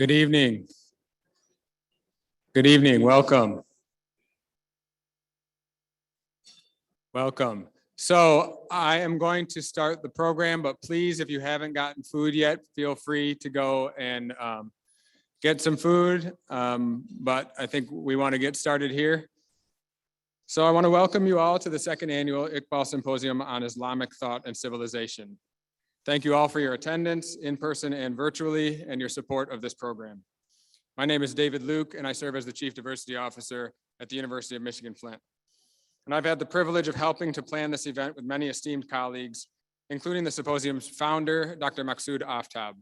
Good evening. Good evening. Welcome. Welcome. So I am going to start the program, but please, if you haven't gotten food yet, feel free to go and get some food. But I think we want to get started here. So I want to welcome you all to the second annual Iqbal Symposium on Islamic Thought and Civilization. Thank you all for your attendance in person and virtually and your support of this program. My name is David Luke and I serve as the Chief Diversity Officer at the University of Michigan-Flint. And I've had the privilege of helping to plan this event with many esteemed colleagues, including the symposium's founder, Dr. Maksud Aftab.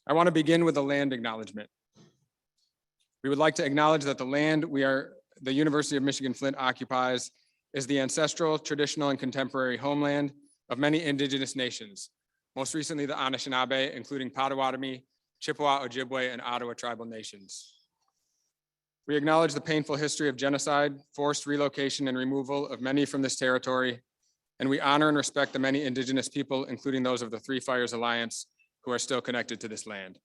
I want to begin with a land acknowledgement. We would like to acknowledge that the land the University of Michigan-Flint occupies is the ancestral, traditional, and contemporary homeland of many indigenous nations, most recently the Anishinaabe, including Potawatomi, Chippewa, Ojibwe, and Ottawa tribal nations. We acknowledge the painful history of genocide, forced relocation, and removal of many from this territory, and we honor and respect the many indigenous people, including those of the Three Fires Alliance, who are still connected to this land.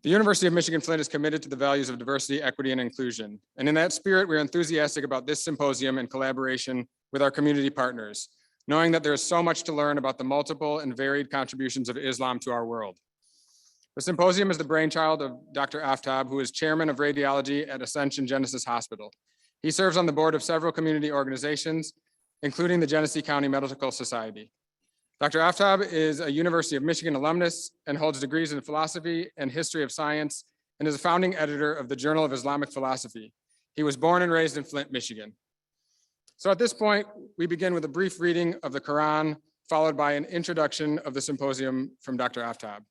The University of Michigan-Flint is committed to the values of diversity, equity, and inclusion. And in that spirit, we're enthusiastic about this symposium in collaboration with our community partners, knowing that there is so much to learn about the multiple and varied contributions of Islam to our world. The symposium is the brainchild of Dr. Aftab, who is chairman of radiology at Ascension Genesis Hospital. He serves on the board of several community organizations, including the Genesee County Medical Society. Dr. Aftab is a University of Michigan alumnus and holds degrees in philosophy and history of science and is a founding editor of the Journal of Islamic Philosophy. He was born and raised in Flint, Michigan. So at this point, we begin with a brief reading of the Qur'an, followed by an introduction of the symposium from Dr. Aftab.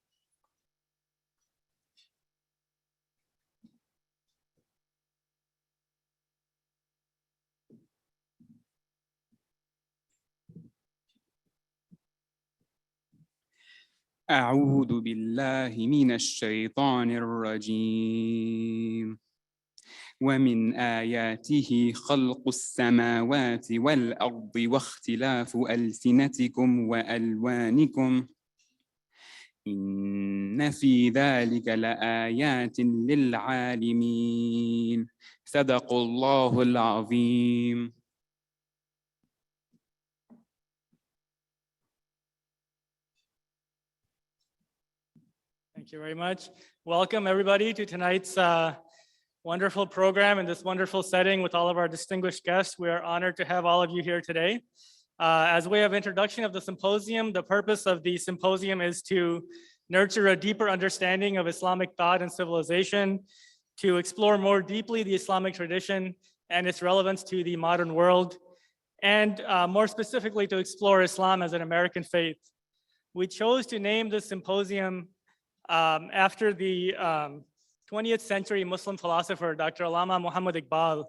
أعوذ بالله من الشيطان الرجيم ومن آياته خلق السماوات والأرض واختلاف ألسنتكم وألوانكم إن في ذلك لآيات للعالمين صدق الله العظيم. Thank you very much. Welcome everybody to tonight's wonderful program in this wonderful setting with all of our distinguished guests. We are honored to have all of you here today. As a way of introduction of the symposium, the purpose of the symposium is to nurture a deeper understanding of Islamic thought and civilization, to explore more deeply the Islamic tradition and its relevance to the modern world, and more specifically to explore Islam as an American faith. We chose to name this symposium after the 20th century Muslim philosopher, Dr. Allama Muhammad Iqbal,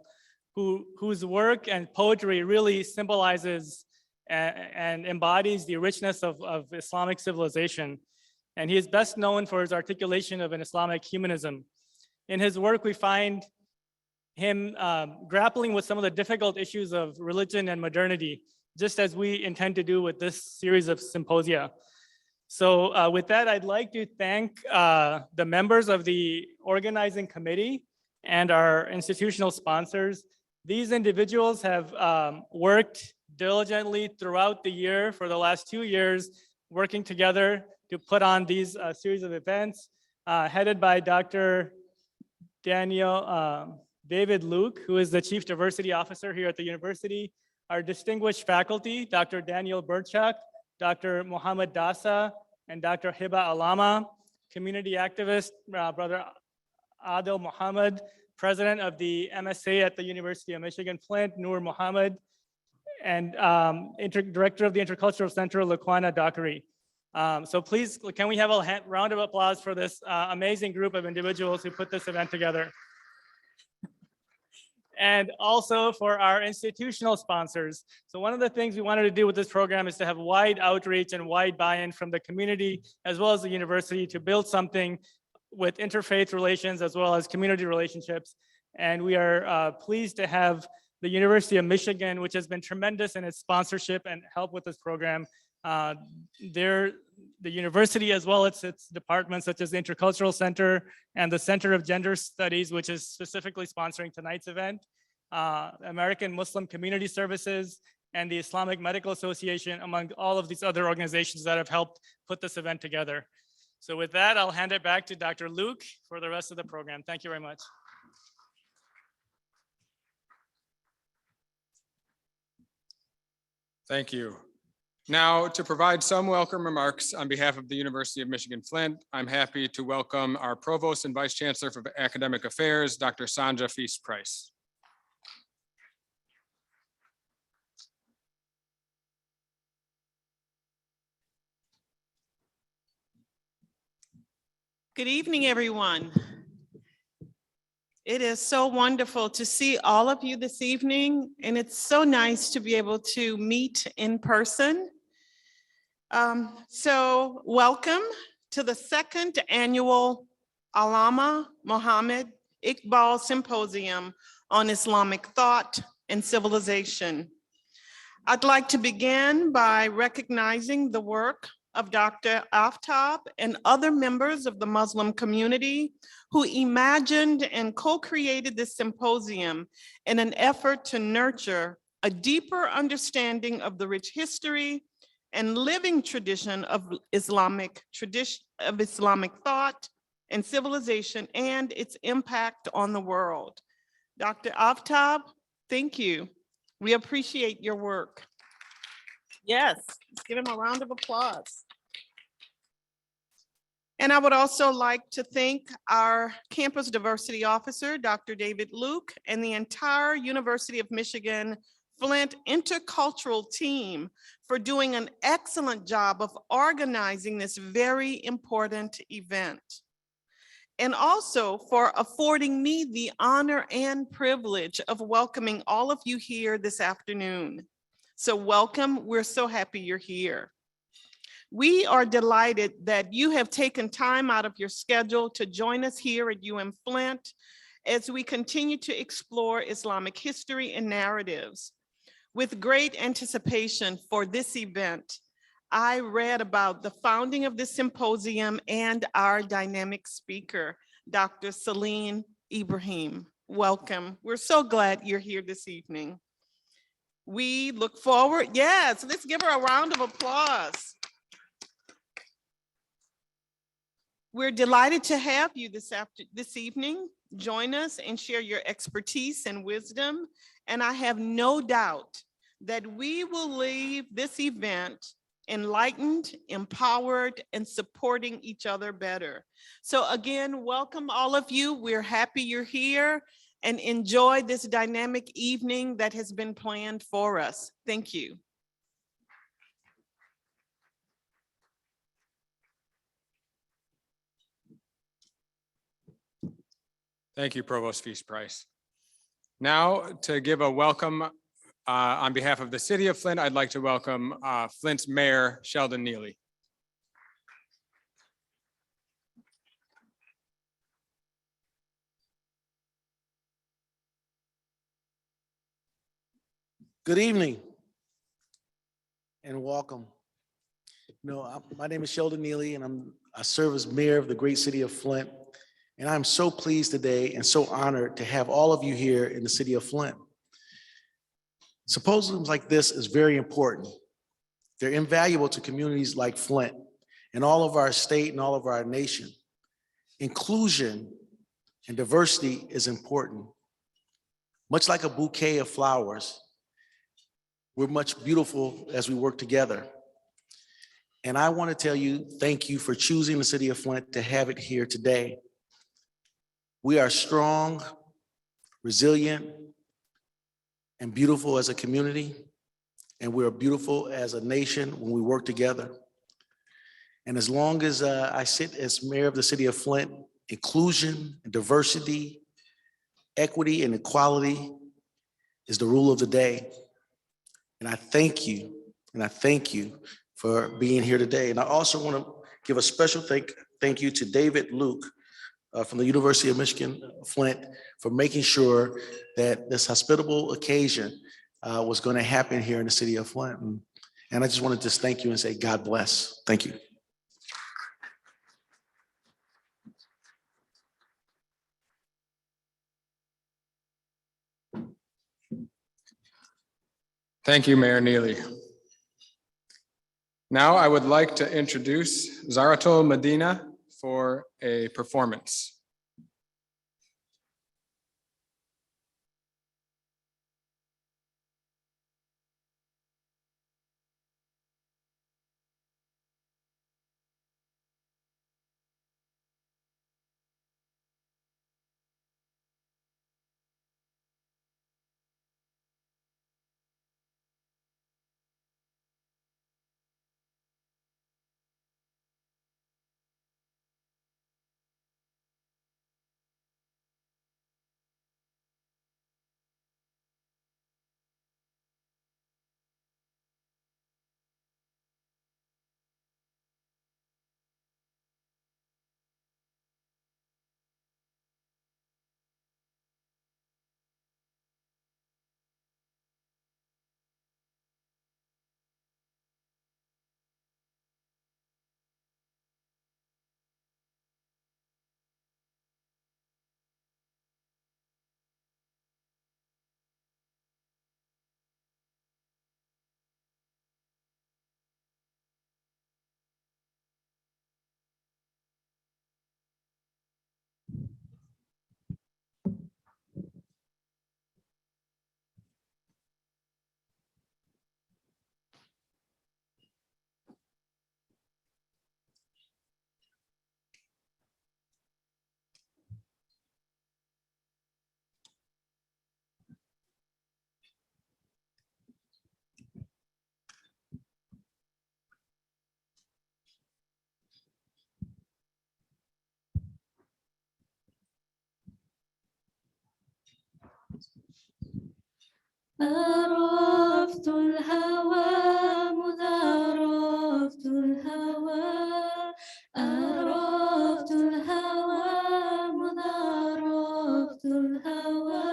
whose work and poetry really symbolizes and embodies the richness of Islamic civilization. And he is best known for his articulation of an Islamic humanism. In his work, we find him grappling with some of the difficult issues of religion and modernity, just as we intend to do with this series of symposia. So with that, I'd like to thank the members of the organizing committee and our institutional sponsors. These individuals have worked diligently throughout the year for the last 2 years, working together to put on these series of events, headed by Dr. David Luke, who is the Chief Diversity Officer here at the university, our distinguished faculty, Dr. Daniel Burchak, Dr. Muhammad Dasa, and Dr. Hiba Alama, community activist, Brother Adil Muhammad, President of the MSA at the University of Michigan-Flint, Noor Muhammad, and Director of the Intercultural Center, Laquana Dockery. So please, can we have a round of applause for this amazing group of individuals who put this event together? And also for our institutional sponsors. So one of the things we wanted to do with this program is to have wide outreach and wide buy-in from the community as well as the university to build something with interfaith relations as well as community relationships. And we are pleased to have the University of Michigan, which has been tremendous in its sponsorship and help with this program, The university, as well as its departments such as the Intercultural Center and the Center of Gender Studies, which is specifically sponsoring tonight's event, American Muslim Community Services, and the Islamic Medical Association, among all of these other organizations that have helped put this event together. So with that, I'll hand it back to Dr. Luke for the rest of the program. Thank you very much. Thank you. Now, to provide some welcome remarks on behalf of the University of Michigan-Flint, I'm happy to welcome our Provost and Vice Chancellor for Academic Affairs, Dr. Sandra Feast-Price. Good evening, everyone. It is so wonderful to see all of you this evening, and it's so nice to be able to meet in person. So welcome to the second annual Allama Muhammad Iqbal Symposium on Islamic Thought and Civilization. I'd like to begin by recognizing the work of Dr. Aftab and other members of the Muslim community who imagined and co-created this symposium in an effort to nurture a deeper understanding of the rich history and living tradition of Islamic thought and civilization and its impact on the world. Dr. Aftab, thank you. We appreciate your work. Yes, let's give him a round of applause. And I would also like to thank our campus diversity officer, Dr. David Luke, and the entire University of Michigan-Flint intercultural team for doing an excellent job of organizing this very important event. And also for affording me the honor and privilege of welcoming all of you here this afternoon. So welcome, we're so happy you're here. We are delighted that you have taken time out of your schedule to join us here at UM-Flint as we continue to explore Islamic history and narratives. With great anticipation for this event, I read about the founding of this symposium and our dynamic speaker, Dr. Celine Ibrahim. Welcome. We're so glad you're here this evening. We look forward, yes, let's give her a round of applause. We're delighted to have you this evening. Join us and share your expertise and wisdom. And I have no doubt that we will leave this event enlightened, empowered, and supporting each other better. So again, welcome all of you. We're happy you're here and enjoy this dynamic evening that has been planned for us. Thank you. Thank you, Provost Feast-Price. Now, to give a welcome on behalf of the City of Flint, I'd like to welcome Flint's Mayor, Sheldon Neely. Good evening and welcome. My name is Sheldon Neely and I serve as mayor of the great city of Flint. And I'm so pleased today and so honored to have all of you here in the city of Flint. Symposiums like this is very important. They're invaluable to communities like Flint and all of our state and all of our nation. Inclusion and diversity is important. Much like a bouquet of flowers, we're much beautiful as we work together. And I want to tell you, thank you for choosing the city of Flint to have it here today. We are strong, resilient, and beautiful as a community. And we are beautiful as a nation when we work together. And as long as I sit as mayor of the city of Flint, inclusion and diversity, equity and equality is the rule of the day. And I thank you, for being here today. And I also want to give a special thank you to David Luke from the University of Michigan-Flint for making sure that this hospitable occasion was going to happen here in the city of Flint. And And I just wanted to just thank you and say, God bless. Thank you. Thank you, Mayor Neely. Now I would like to introduce Zaratul Medina for a performance. عرفت الهوى مذ عرفت الهوى عرفت الهوى مذ عرفت الهوى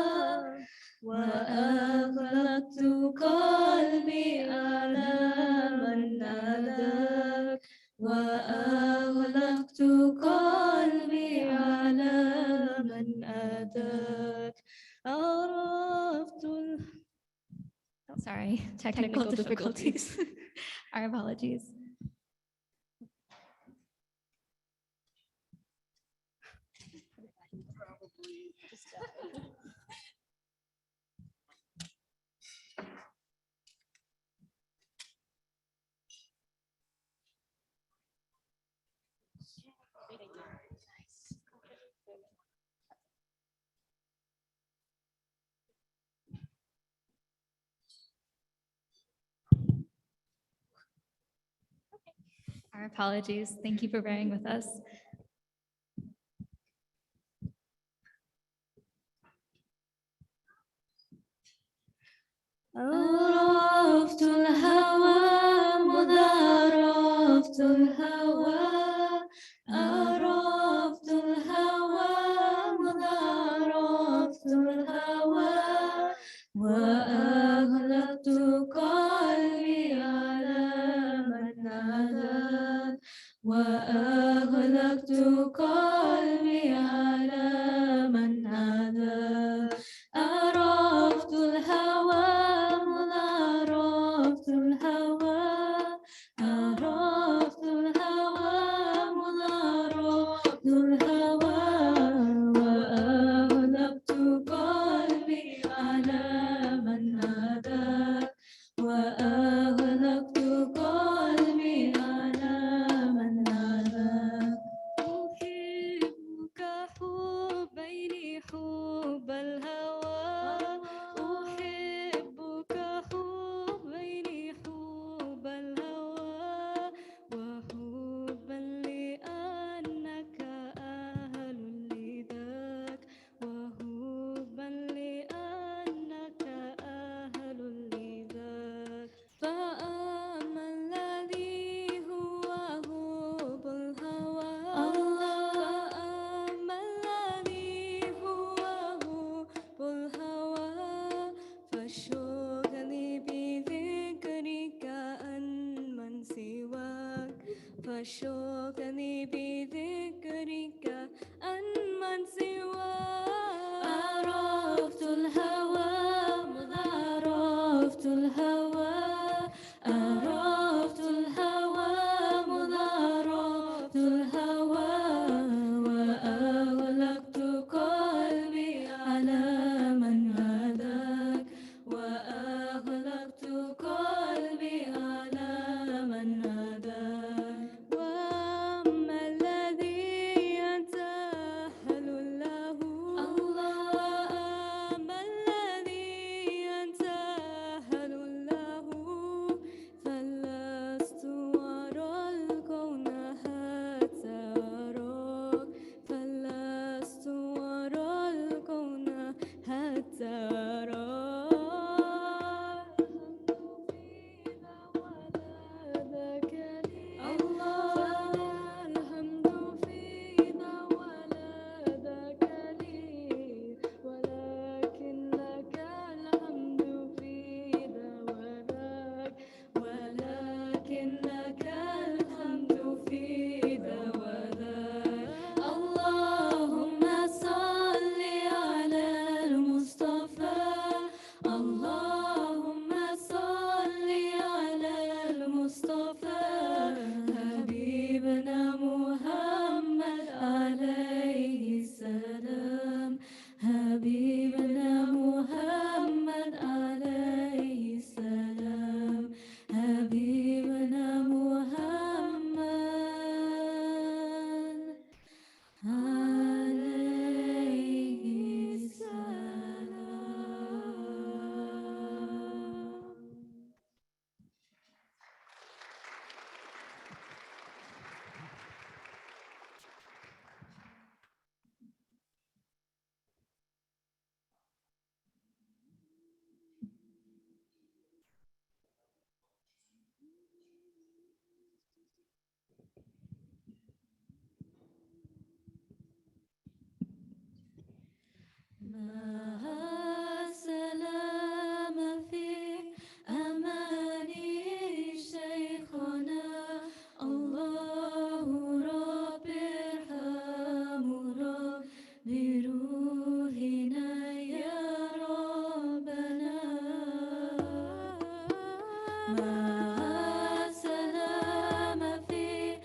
وأغلقت قلبي على من ناداك وأغلقت قلبي على من أداك عرفت Sorry, technical difficulties. Our apologies. Our apologies. Thank you for bearing with us. عرفت الهوى مذ عرفت الهوى عرفت الهوى مذ عرفت الهوى وأغلقت قلبي على من ناداك وأغلقت قلبي على من ناداك عرفت الهوى مذ عرفت الهوى عرفت الهوى مذ عرفت الهوى وأغلقت قلبي على من ناداك وأغلقت قلبي على من ناداك أحبك حبا وشوقني بذكرك عن من سواك عرفت الهوى مذ عرفت الهوى عرفت الهوى مذ عرفت الهوى وأغلقت قلبي على من هداك وأغلقت قلبي على من هداك وأما الذي ينتهل له أما الذي ينتهل له فلست أرى الكون حتى أراك فلست أرى الكون حتى أراك الحمد فينا ولا ذاك لي ولكن لك الحمد فينا وذاك ولكن لك الحمد فينا وذاك اللهم صل على المصطفى اللهم صل على المصطفى حبيبنا محمد عليه السلام حبيبنا محمد عليه السلام حبيبنا محمد عليه السلام. مع السلام في أماني شيخنا الله رب ارحم رب بروحنا يا ربنا مع السلام في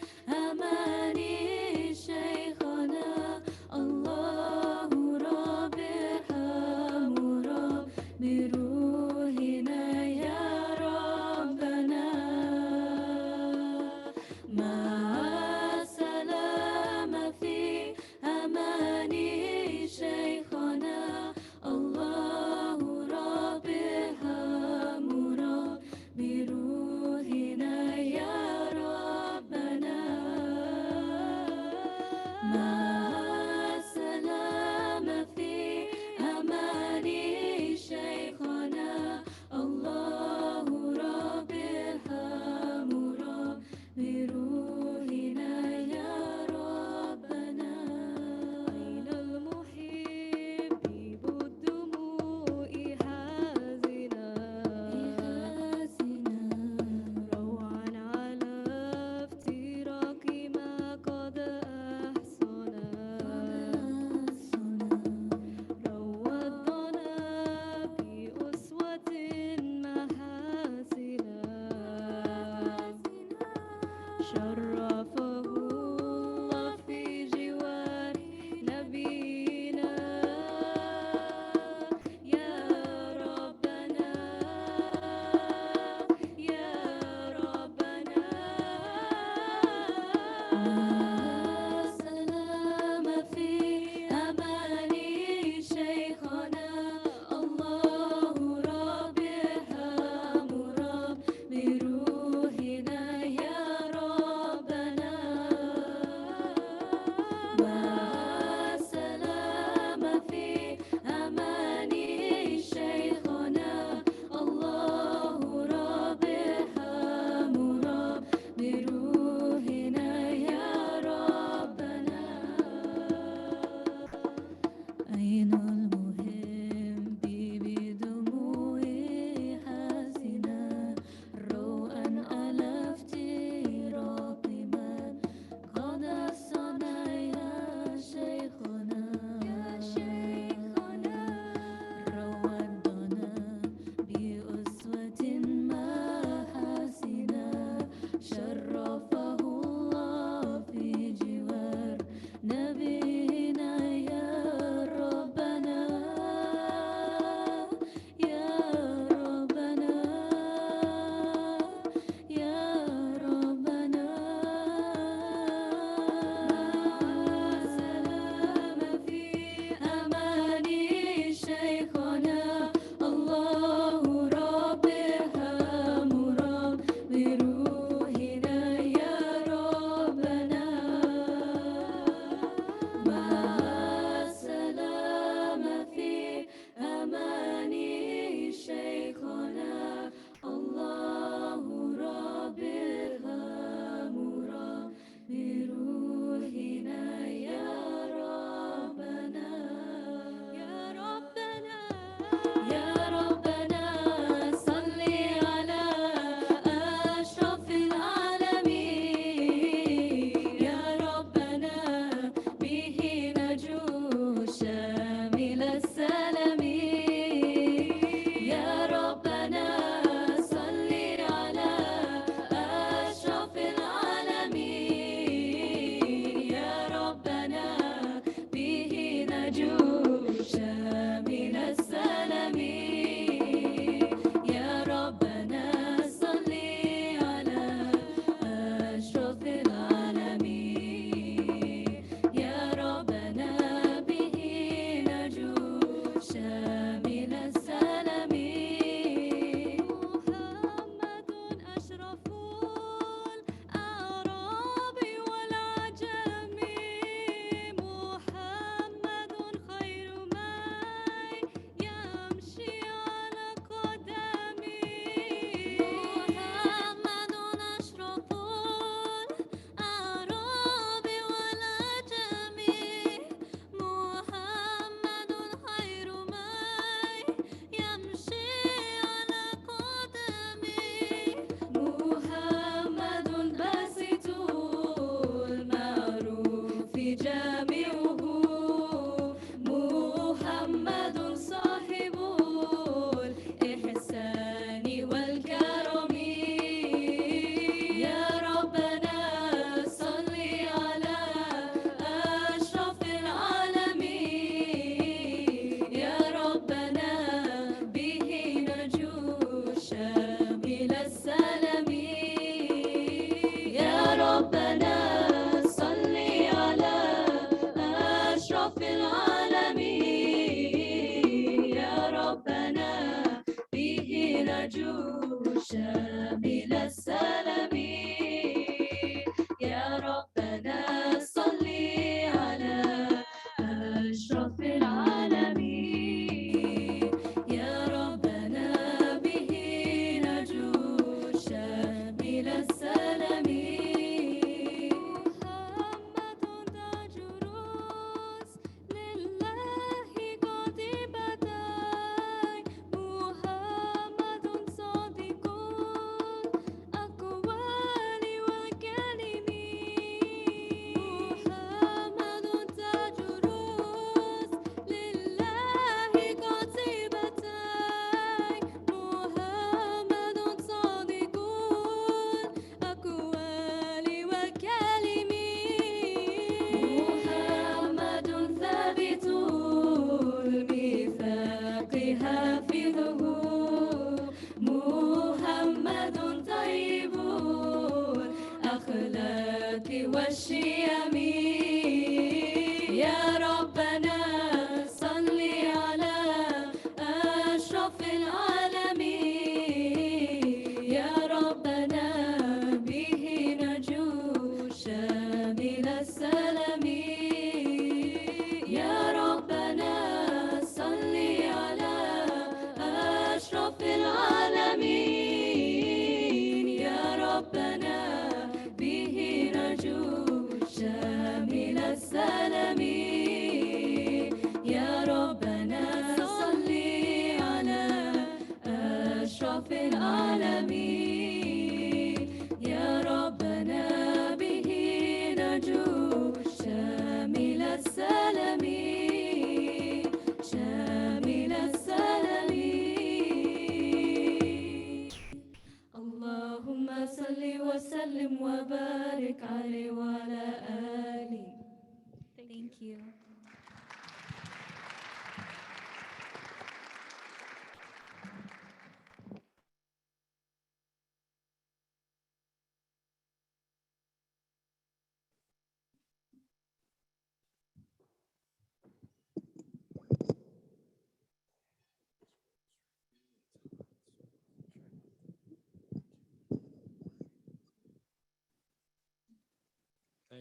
Thank you.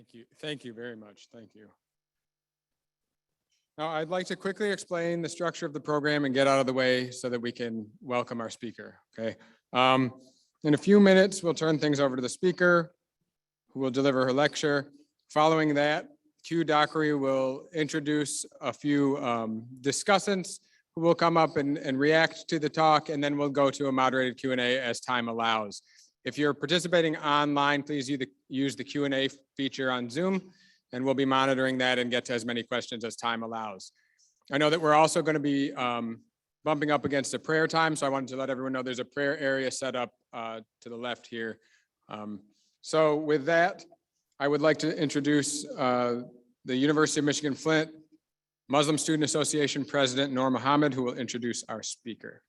Thank you. Thank you very much. Thank you. Now, I'd like to quickly explain the structure of the program and get out of the way so that we can welcome our speaker, okay? In a few minutes, we'll turn things over to the speaker who will deliver her lecture. Following that, Q. Dockery will introduce a few discussants who will come up and react to the talk, and then we'll go to a moderated Q&A as time allows. If you're participating online, please use the Q&A feature on Zoom, and we'll be monitoring that and get to as many questions as time allows. I know that we're also going to be bumping up against a prayer time, so I wanted to let everyone know there's a prayer area set up to the left here. So with that, I would like to introduce the University of Michigan-Flint Muslim Student Association President Noor Muhammad, who will introduce our speaker.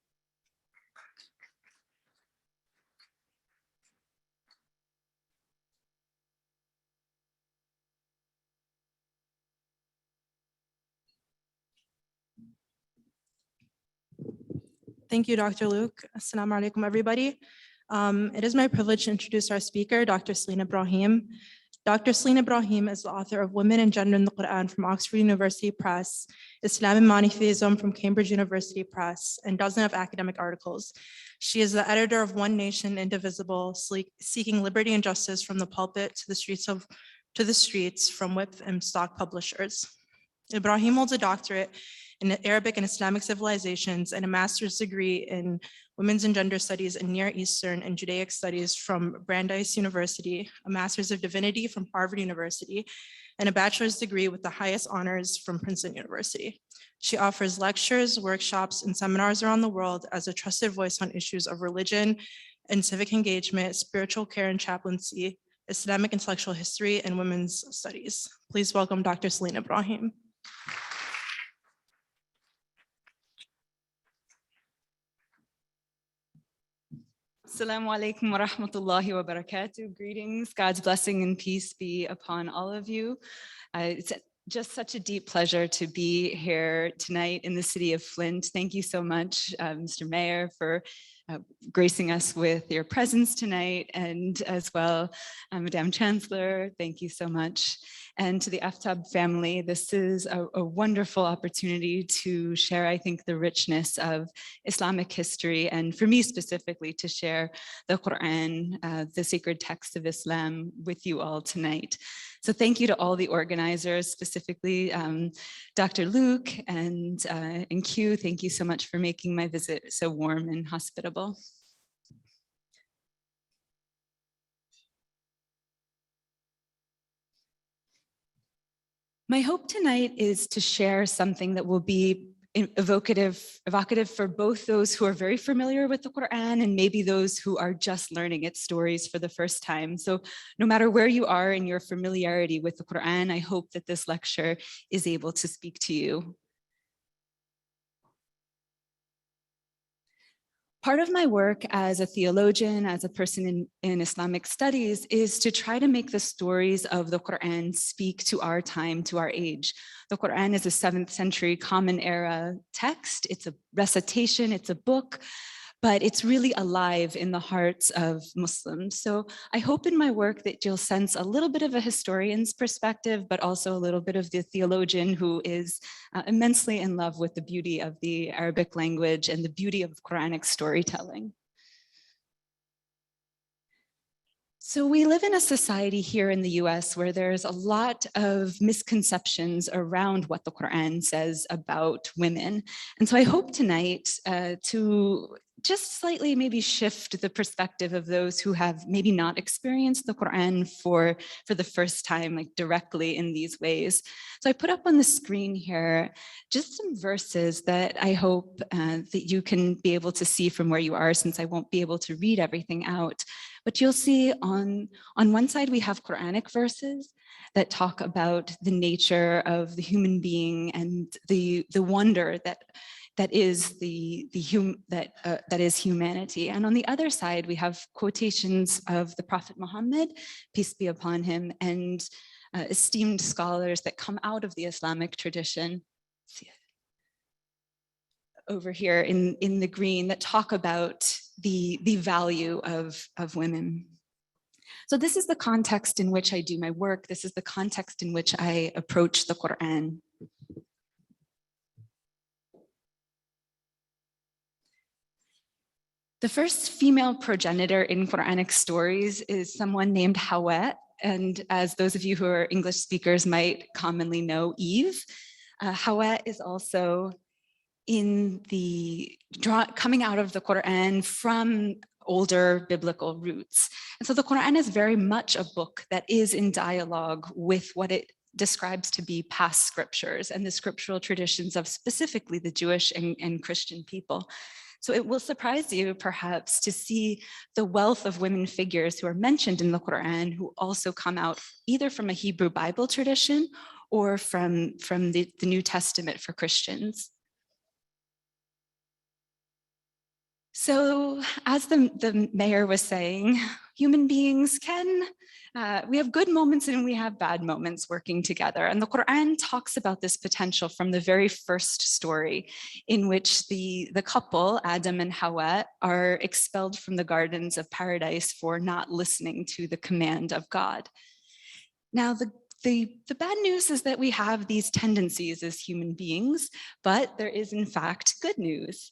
Thank you, Dr. Luke. Assalamu alaikum, everybody. It is my privilege to introduce our speaker, Dr. Celine Ibrahim. Dr. Celine Ibrahim is the author of Women and Gender in the Qur'an from Oxford University Press, Islam and Monotheism from Cambridge University Press, and dozens of academic articles. She is the editor of One Nation Indivisible, Seeking Liberty and Justice from the Pulpit to the Streets from Whip and Stock Publishers. Ibrahim holds a doctorate in Arabic and Islamic civilizations and a master's degree in Women's and Gender Studies in Near Eastern and Judaic Studies from Brandeis University, a Master's of Divinity from Harvard University, and a bachelor's degree with the highest honors from Princeton University. She offers lectures, workshops, and seminars around the world as a trusted voice on issues of religion and civic engagement, spiritual care and chaplaincy, Islamic intellectual history, and women's studies. Please welcome Dr. Celine Ibrahim. Assalamu alaikum wa rahmatullahi wa barakatuh. Greetings, God's blessing and peace be upon all of you. It's just such a deep pleasure to be here tonight in the city of Flint. Thank you so much, Mr. Mayor, for gracing us with your presence tonight, and as well, Madam Chancellor, thank you so much. And to the Aftab family, this is a wonderful opportunity to share, I think, the richness of Islamic history, and for me specifically, to share the Qur'an, the sacred text of Islam, with you all tonight. So thank you to all the organizers, specifically Dr. Luke and Q. Thank you so much for making my visit so warm and hospitable. My hope tonight is to share something that will be evocative for both those who are very familiar with the Qur'an and maybe those who are just learning its stories for the first time. So no matter where you are in your familiarity with the Qur'an, I hope that this lecture is able to speak to you. Part of my work as a theologian, as a person in Islamic studies, is to try to make the stories of the Qur'an speak to our time, to our age. The Qur'an is a 7th century common era text. It's a recitation, it's a book, but it's really alive in the hearts of Muslims. So I hope in my work that you'll sense a little bit of a historian's perspective, but also a little bit of the theologian who is immensely in love with the beauty of the Arabic language and the beauty of Quranic storytelling. So we live in a society here in the US where there's a lot of misconceptions around what the Qur'an says about women. And so I hope tonight to just slightly maybe shift the perspective of those who have maybe not experienced the Qur'an for the first time, like directly in these ways. So I put up on the screen here just some verses that I hope that you can be able to see from where you are, since I won't be able to read everything out. But you'll see on one side, we have Quranic verses that talk about the nature of the human being and the wonder that is humanity. And on the other side, we have quotations of the Prophet Muhammad, peace be upon him, and esteemed scholars that come out of the Islamic tradition. Over here in the green, that talk about the value of women. So this is the context in which I do my work. This is the context in which I approach the Qur'an. The first female progenitor in Quranic stories is someone named Howe, and as those of you who are English speakers might commonly know, Eve. Howe is also coming out of the Qur'an from older biblical roots. And so the Qur'an is very much a book that is in dialogue with what it describes to be past scriptures and the scriptural traditions of specifically the Jewish and Christian people. So it will surprise you perhaps to see the wealth of women figures who are mentioned in the Qur'an who also come out either from a Hebrew Bible tradition or from the New Testament for Christians. So as the mayor was saying, human beings we have good moments and we have bad moments working together. And the Qur'an talks about this potential from the very first story in which the couple, Adam and Hawa, are expelled from the gardens of paradise for not listening to the command of God. Now, the bad news is that we have these tendencies as human beings, but there is in fact good news.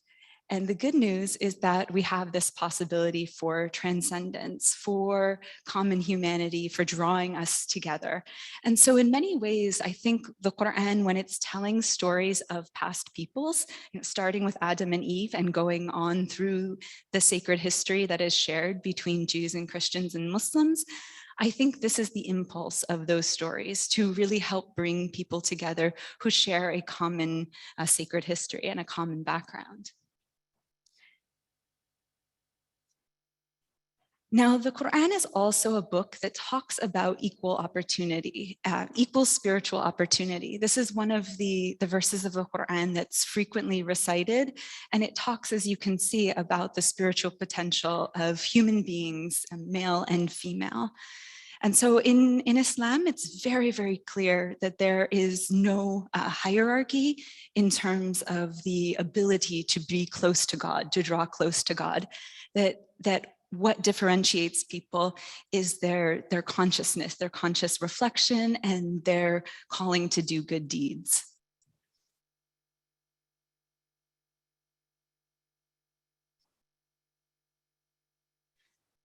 And the good news is that we have this possibility for transcendence, for common humanity, for drawing us together. And so in many ways, I think the Qur'an, when it's telling stories of past peoples, starting with Adam and Eve and going on through the sacred history that is shared between Jews and Christians and Muslims, I think this is the impulse of those stories to really help bring people together who share a common sacred history and a common background. Now, the Qur'an is also a book that talks about equal opportunity, equal spiritual opportunity. This is one of the verses of the Qur'an that's frequently recited, and it talks, as you can see, about the spiritual potential of human beings, male and female. And so in Islam, it's very, very clear that there is no hierarchy in terms of the ability to be close to God, to draw close to God, that what differentiates people is their consciousness, their conscious reflection, and their calling to do good deeds.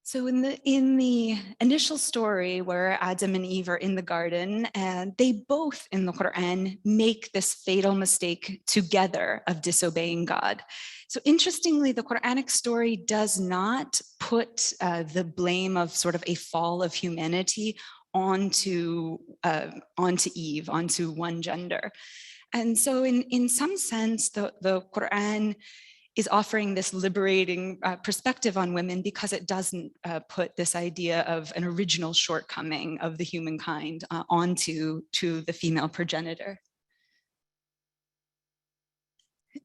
So in the initial story where Adam and Eve are in the garden, and they both in the Qur'an make this fatal mistake together of disobeying God. So interestingly, the Quranic story does not put the blame of sort of a fall of humanity onto Eve, onto one gender. And so in some sense, the Qur'an is offering this liberating perspective on women because it doesn't put this idea of an original shortcoming of the humankind onto the female progenitor.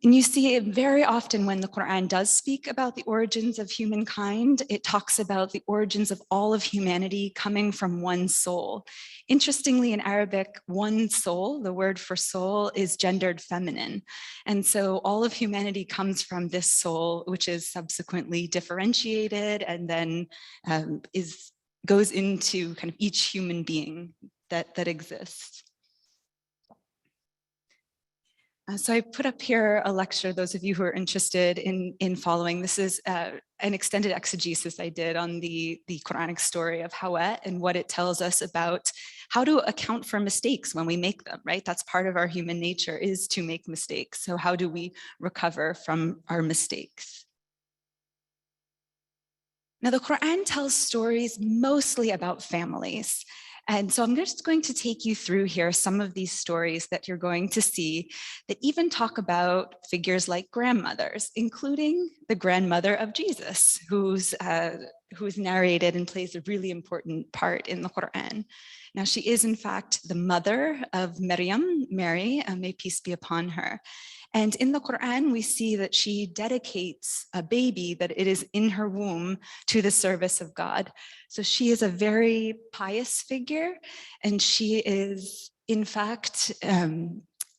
And you see it very often when the Qur'an does speak about the origins of humankind, it talks about the origins of all of humanity coming from one soul. Interestingly, in Arabic, one soul, the word for soul, is gendered feminine. And so all of humanity comes from this soul, which is subsequently differentiated and then goes into kind of each human being that exists. So I put up here a lecture, those of you who are interested in following. This is an extended exegesis I did on the Quranic story of Hawa and what it tells us about how to account for mistakes when we make them, right? That's part of our human nature, is to make mistakes. So how do we recover from our mistakes? Now, the Qur'an tells stories mostly about families. And so I'm just going to take you through here some of these stories that you're going to see that even talk about figures like grandmothers, including the grandmother of Jesus, who's narrated and plays a really important part in the Qur'an. Now, she is in fact the mother of Maryam, Mary, may peace be upon her. And in the Qur'an, we see that she dedicates a baby that it is in her womb to the service of God. So she is a very pious figure, and she is, in fact,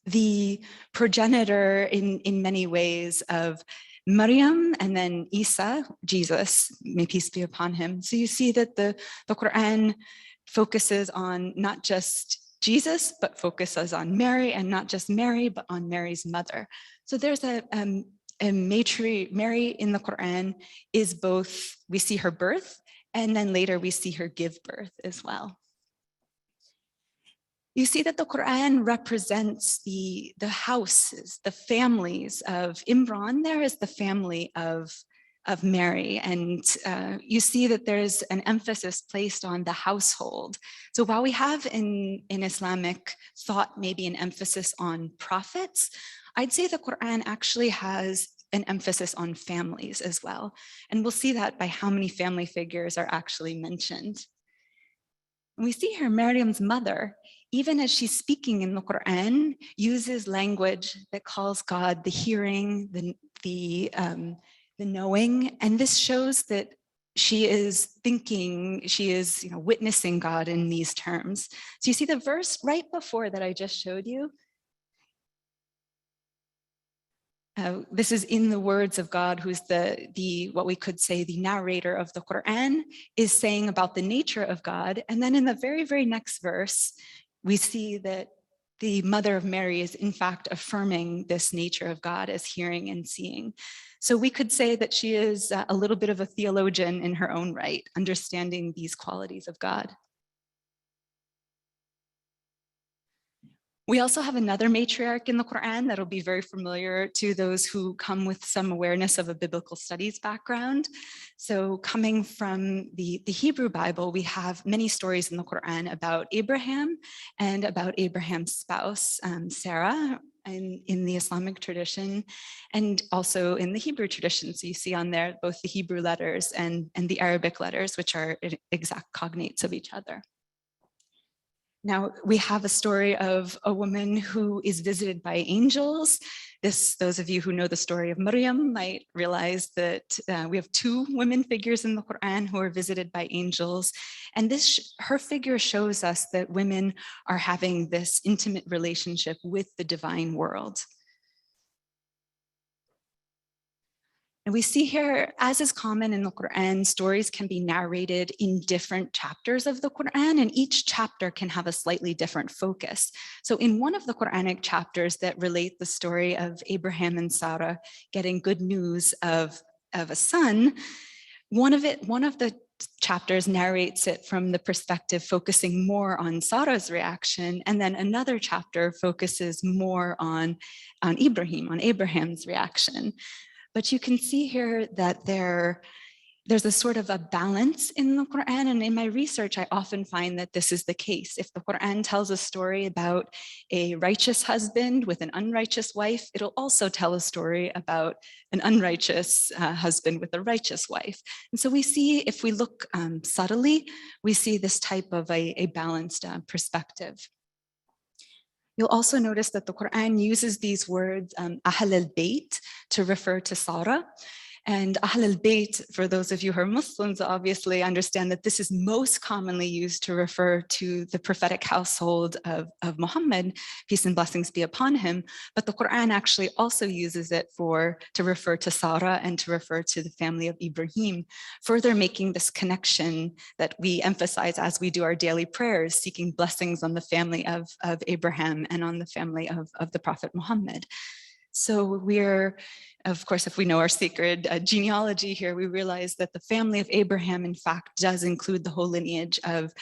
the progenitor in many ways of Maryam and then Isa, Jesus, may peace be upon him. So you see that the Qur'an focuses on not just Jesus, but focuses on Mary, and not just Mary, but on Mary's mother. So there's a Mary in the Qur'an is both, we see her birth, and then later we see her give birth as well. You see that the Quran represents the houses, the families of Imran. There is the family of Mary, and you see that there's an emphasis placed on the household. So while we have in Islamic thought maybe an emphasis on prophets, I'd say the Quran actually has an emphasis on families as well. And we'll see that by how many family figures are actually mentioned. We see here Maryam's mother, even as she's speaking in the Quran, uses language that calls God the hearing, the knowing, and this shows that she is thinking, she is witnessing God in these terms. So you see the verse right before that I just showed you. This is in the words of God, who's the what we could say the narrator of the Quran, is saying about the nature of God. And then in the very, very next verse, we see that the mother of Mary is in fact affirming this nature of God as hearing and seeing. So we could say that she is a little bit of a theologian in her own right, understanding these qualities of God. We also have another matriarch in the Quran that'll be very familiar to those who come with some awareness of a biblical studies background. So coming from the Hebrew Bible, we have many stories in the Quran about Abraham and about Abraham's spouse, Sarah, in the Islamic tradition, and also in the Hebrew tradition. So you see on there both the Hebrew letters and the Arabic letters, which are exact cognates of each other. Now, we have a story of a woman who is visited by angels. Those of you who know the story of Maryam might realize that we have two women figures in the Quran who are visited by angels. And her figure shows us that women are having this intimate relationship with the divine world. And we see here, as is common in the Quran, stories can be narrated in different chapters of the Quran, and each chapter can have a slightly different focus. So in one of the Quranic chapters that relate the story of Abraham and Sarah getting good news of a son, one of the chapters narrates it from the perspective focusing more on Sarah's reaction, and then another chapter focuses more on Ibrahim, on Abraham's reaction. But you can see here that there's a sort of a balance in the Quran, and in my research, I often find that this is the case. If the Quran tells a story about a righteous husband with an unrighteous wife, it'll also tell a story about an unrighteous husband with a righteous wife. And so we see, if we look subtly, we see this type of a balanced perspective. You'll also notice that the Quran uses these words, Ahl al-Bayt, to refer to Sarah. And Ahl al-Bayt, for those of you who are Muslims, obviously understand that this is most commonly used to refer to the prophetic household of Muhammad, peace and blessings be upon him. But the Quran actually also uses it to refer to Sarah and to refer to the family of Ibrahim, further making this connection that we emphasize as we do our daily prayers, seeking blessings on the family of Abraham and on the family of the Prophet Muhammad. So we're, of course, if we know our sacred genealogy here, we realize that the family of Abraham, in fact, does include the whole lineage of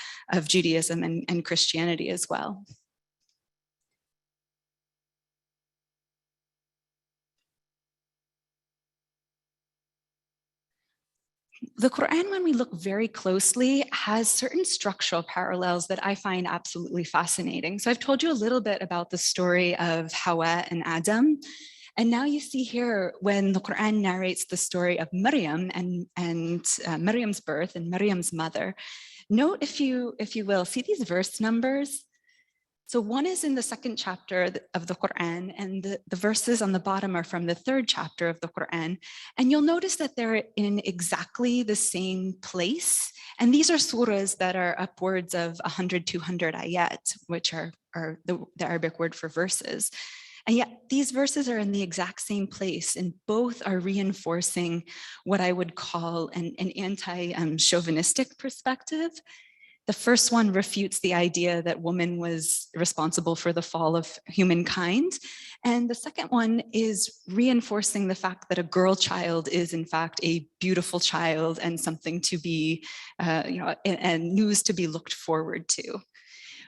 Judaism and Christianity as well. The Quran, when we look very closely, has certain structural parallels that I find absolutely fascinating. So I've told you a little bit about the story of Howe and Adam. And now you see here when the Quran narrates the story of Maryam and Maryam's birth and Maryam's mother. Note, if you will, see these verse numbers. So one is in the second chapter of the Quran, and the verses on the bottom are from the third chapter of the Quran. And you'll notice that they're in exactly the same place. And these are surahs that are upwards of 100, 200 ayat, which are the Arabic word for verses. And yet these verses are in the exact same place, and both are reinforcing what I would call an anti-chauvinistic perspective. The first one refutes the idea that woman was responsible for the fall of humankind. And the second one is reinforcing the fact that a girl child is in fact a beautiful child and something to be, and news to be looked forward to.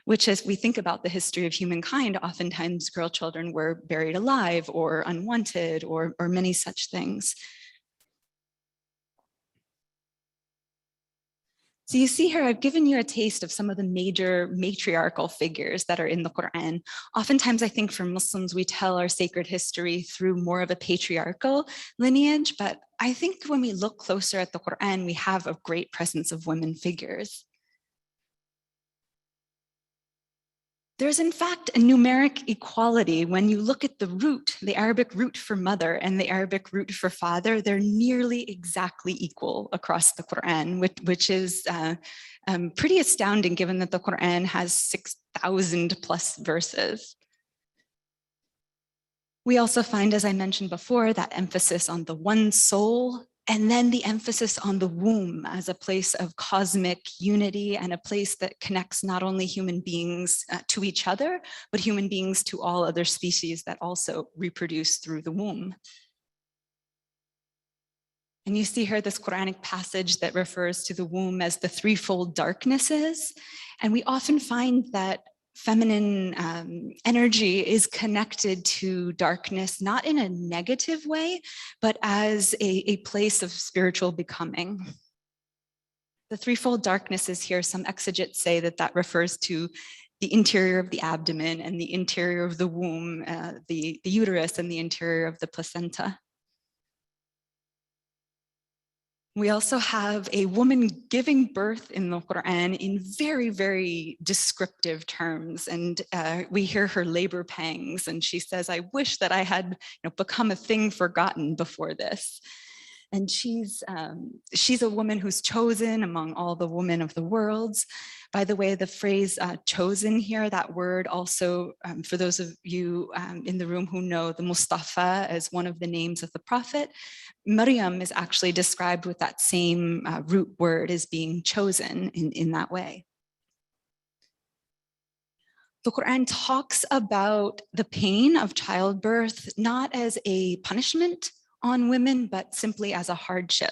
which as we think about the history of humankind, oftentimes girl children were buried alive or unwanted or many such things. So you see here, I've given you a taste of some of the major matriarchal figures that are in the Quran. Oftentimes, I think for Muslims, we tell our sacred history through more of a patriarchal lineage, but I think when we look closer at the Quran, we have a great presence of women figures. There's in fact a numeric equality when you look at the root, the Arabic root for mother and the Arabic root for father, they're nearly exactly equal across the Quran, which is pretty astounding given that the Quran has 6,000 plus verses. We also find, as I mentioned before, that emphasis on the one soul, and then the emphasis on the womb as a place of cosmic unity and a place that connects not only human beings to each other, but human beings to all other species that also reproduce through the womb. And you see here this Quranic passage that refers to the womb as the threefold darknesses. And we often find that feminine energy is connected to darkness, not in a negative way, but as a place of spiritual becoming. The threefold darknesses here, some exegetes say that that refers to the interior of the abdomen and the interior of the womb, the uterus and the interior of the placenta. We also have a woman giving birth in the Quran in very, very descriptive terms. And we hear her labor pangs, and she says, I wish that I had become a thing forgotten before this. And she's a woman who's chosen among all the women of the world. By the way, the phrase chosen here, that word also, for those of you in the room who know the Mustafa as one of the names of the prophet, Maryam is actually described with that same root word as being chosen in that way. The Quran talks about the pain of childbirth, not as a punishment on women, but simply as a hardship.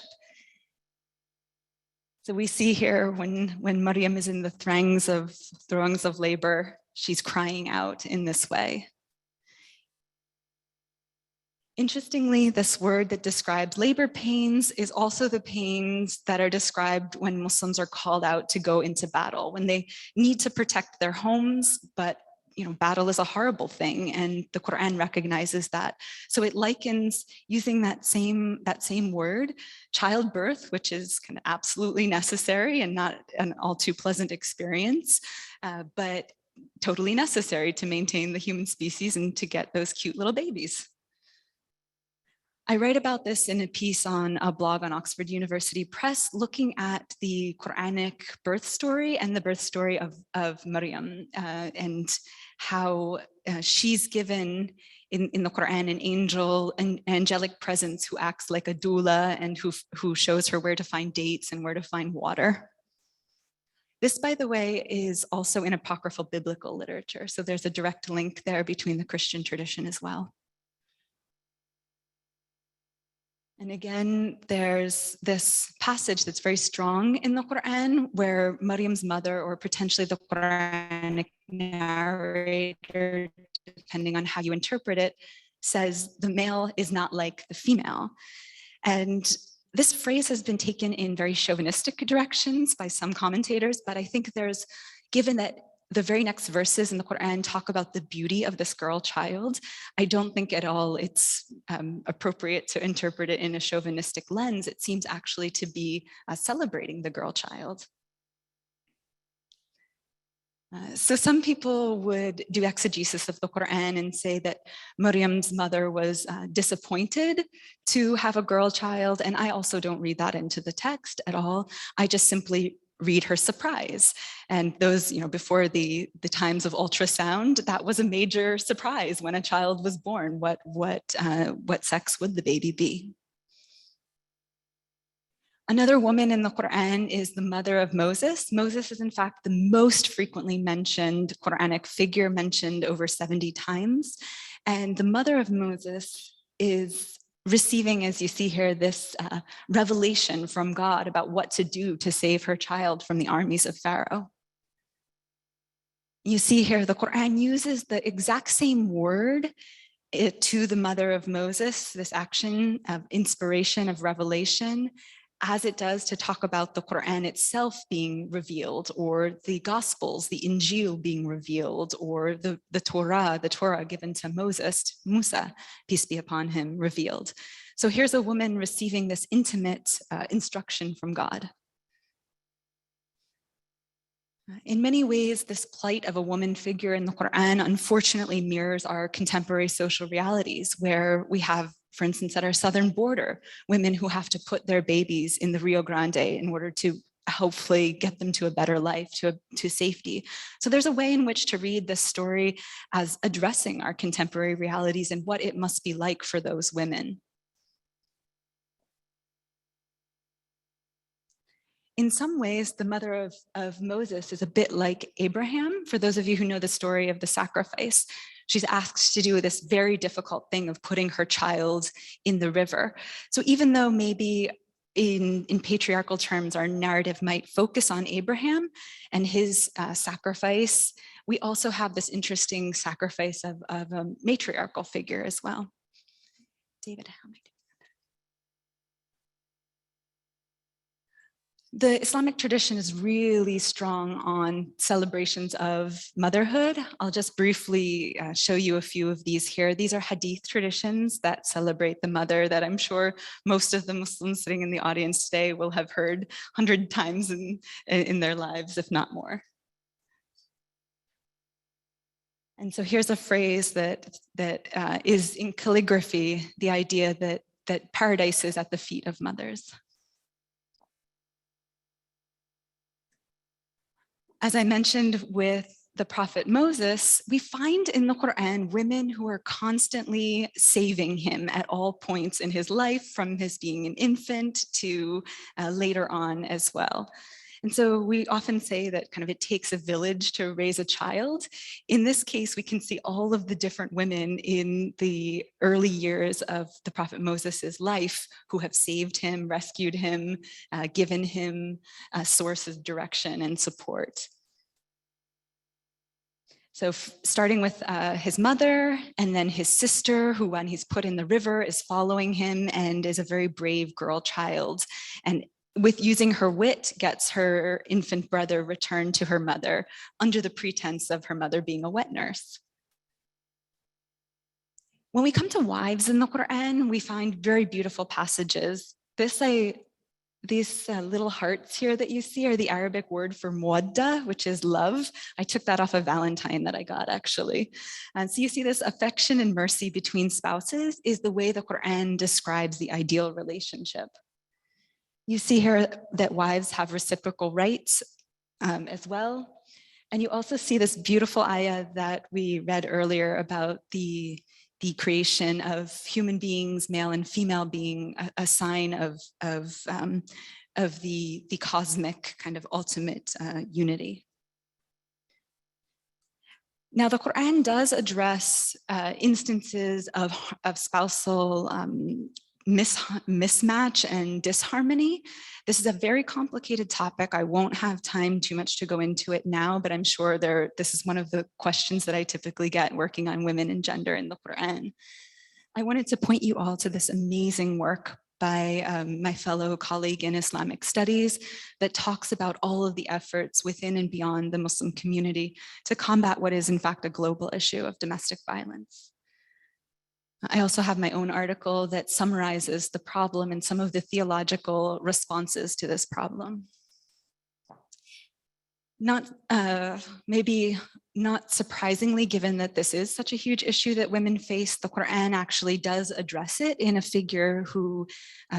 So we see here when Maryam is in the throngs of labor, she's crying out in this way. Interestingly, this word that describes labor pains is also the pains that are described when Muslims are called out to go into battle, when they need to protect their homes, but battle is a horrible thing, and the Quran recognizes that. So it likens, using that same word, childbirth, which is kind of absolutely necessary and not an all too pleasant experience, but totally necessary to maintain the human species and to get those cute little babies. I write about this in a piece on a blog on Oxford University Press, looking at the Quranic birth story and the birth story of Maryam, and how she's given in the Quran an angelic presence who acts like a doula and who shows her where to find dates and where to find water. This, by the way, is also in apocryphal biblical literature. So there's a direct link there between the Christian tradition as well. And again, there's this passage that's very strong in the Quran where Maryam's mother, or potentially the Quranic narrator, depending on how you interpret it, says the male is not like the female. And this phrase has been taken in very chauvinistic directions by some commentators, but I think given that the very next verses in the Quran talk about the beauty of this girl child, I don't think at all it's appropriate to interpret it in a chauvinistic lens. It seems actually to be celebrating the girl child. So some people would do exegesis of the Quran and say that Maryam's mother was disappointed to have a girl child, and I also don't read that into the text at all. I just simply read her surprise. And those, before the times of ultrasound, that was a major surprise when a child was born. What sex would the baby be? Another woman in the Quran is the mother of Moses. Moses is in fact the most frequently mentioned Quranic figure, mentioned over 70 times. And the mother of Moses is receiving, as you see here, this revelation from God about what to do to save her child from the armies of Pharaoh. You see here, the Quran uses the exact same word to the mother of Moses, this action of inspiration, of revelation, as it does to talk about the Quran itself being revealed, or the Gospels, the Injil being revealed, or the Torah given to Moses, Musa, peace be upon him, revealed. So here's a woman receiving this intimate instruction from God. In many ways, this plight of a woman figure in the Quran unfortunately mirrors our contemporary social realities, where we have, for instance, at our southern border, women who have to put their babies in the Rio Grande in order to hopefully get them to a better life, to safety. So there's a way in which to read this story as addressing our contemporary realities and what it must be like for those women. In some ways, the mother of Moses is a bit like Abraham. For those of you who know the story of the sacrifice, she's asked to do this very difficult thing of putting her child in the river. So even though maybe in patriarchal terms, our narrative might focus on Abraham and his sacrifice, we also have this interesting sacrifice of a matriarchal figure as well. David, how am I doing? The Islamic tradition is really strong on celebrations of motherhood. I'll just briefly show you a few of these here. These are hadith traditions that celebrate the mother that I'm sure most of the Muslims sitting in the audience today will have heard 100 times in their lives, if not more. And so here's a phrase that is in calligraphy, the idea that paradise is at the feet of mothers. As I mentioned with the prophet Moses, we find in the Quran women who are constantly saving him at all points in his life, from his being an infant to later on as well. And so we often say that kind of it takes a village to raise a child. In this case, we can see all of the different women in the early years of the prophet Moses's life who have saved him, rescued him, given him a source of direction and support. So starting with his mother, and then his sister, who when he's put in the river is following him and is a very brave girl child. And with using her wit, gets her infant brother returned to her mother under the pretense of her mother being a wet nurse. When we come to wives in the Quran, we find very beautiful passages. These little hearts here that you see are the Arabic word for muwadda, which is love. I took that off a Valentine that I got, actually. And so you see this affection and mercy between spouses is the way the Quran describes the ideal relationship. You see here that wives have reciprocal rights as well. And you also see this beautiful ayah that we read earlier about the creation of human beings, male and female, being a sign of the cosmic kind of ultimate unity. Now, the Quran does address instances of spousal mismatch and disharmony. This is a very complicated topic. I won't have time too much to go into it now, but I'm sure this is one of the questions that I typically get working on women and gender in the Quran. I wanted to point you all to this amazing work by my fellow colleague in Islamic Studies that talks about all of the efforts within and beyond the Muslim community to combat what is in fact a global issue of domestic violence. I also have my own article that summarizes the problem and some of the theological responses to this problem. Maybe not surprisingly, given that this is such a huge issue that women face, the Quran actually does address it in a figure who